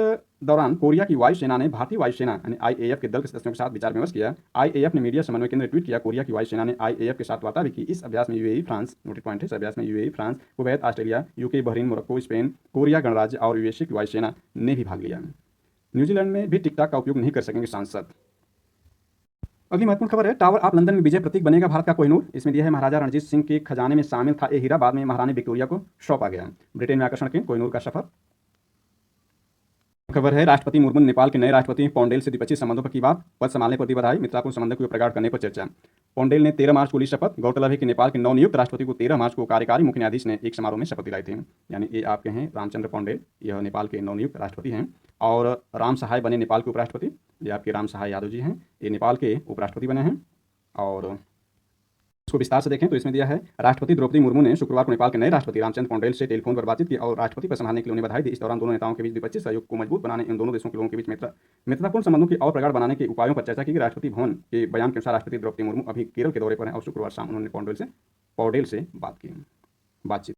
S1: दौरान कोरिया की वायुसेना ने भारतीय वायुसेना यानी आईएएफ के दल के सदस्यों के साथ विचार विमर्श किया। आईएएफ ने मीडिया समन्वय केंद्र ने ट्वीट किया, कोरिया की वायुसेना ने आईएएफ के साथ वार्ता भी की। इस अभ्यास में यूएई, फ्रांस, नोटेड पॉइंट है, इस अभ्यास में UAE, France, Kuwait, Australia, UK, Bahrain, Morocco, Spain, Korea गणराज्य और यूएसए की वायुसेना ने भी भाग लिया। न्यूजीलैंड में भी टिकटॉक का उपयोग नहीं कर सकेंगे सांसद। अगली महत्वपूर्ण खबर है, टावर ऑफ लंदन में विजय प्रतीक बनेगा भारत का कोहिनूर। इसमें दिया है, महाराजा रणजीत सिंह के खजाने में शामिल था ये हीरा, बाद में महारानी विक्टोरिया को सौंपा गया। ब्रिटेन में आकर्षण के कोहिनूर का सफर। खबर है, राष्ट्रपति मुर्मू ने नेपाल के नए राष्ट्रपति पौंडेल से द्विपक्षीय संबंधों पर की बात। पद संभालने पर दी बधाई, मित्रतापूर्ण संबंधों को प्रगाढ़ करने पर चर्चा। पौंडेल ने 13 मार्च को ली शपथ। गौरतलब है कि नेपाल के नवनियुक्त राष्ट्रपति को 13 मार्च को कार्यकारी मुख्य न्यायाधीश ने एक समारोह में शपथ दिलाई थी। यानी ये आपके हैं रामचंद्र पौंडेल, यह नेपाल के नवनियुक्त राष्ट्रपति हैं। और राम सहाय बने नेपाल के उपराष्ट्रपति। ये आपके राम सहाय यादव जी हैं, ये नेपाल के उपराष्ट्रपति बने हैं। और इसको विस्तार से देखें तो इसमें दिया है, राष्ट्रपति द्रौपदी मुर्मू ने शुक्रवार को नेपाल के नए राष्ट्रपति रामचंद्र पौंडेल से टेलीफोन पर बातचीत की और राष्ट्रपति पर संभालने के लिए उन्हें बधाई दी। इस दौरान दोनों नेताओं के बीच द्विपक्षीय सहयोग को मजबूत बनाने, इन दोनों देशों के लोगों के बीच मित्रतापूर्ण संबंधों की और प्रगाढ़ बनाने के उपायों पर चर्चा की। राष्ट्रपति भवन के बयान के अनुसार राष्ट्रपति द्रौपदी मुर्मू अभी केरल के दौरे पर हैं और शुक्रवार शाम उन्होंने पौंडेल से बातचीत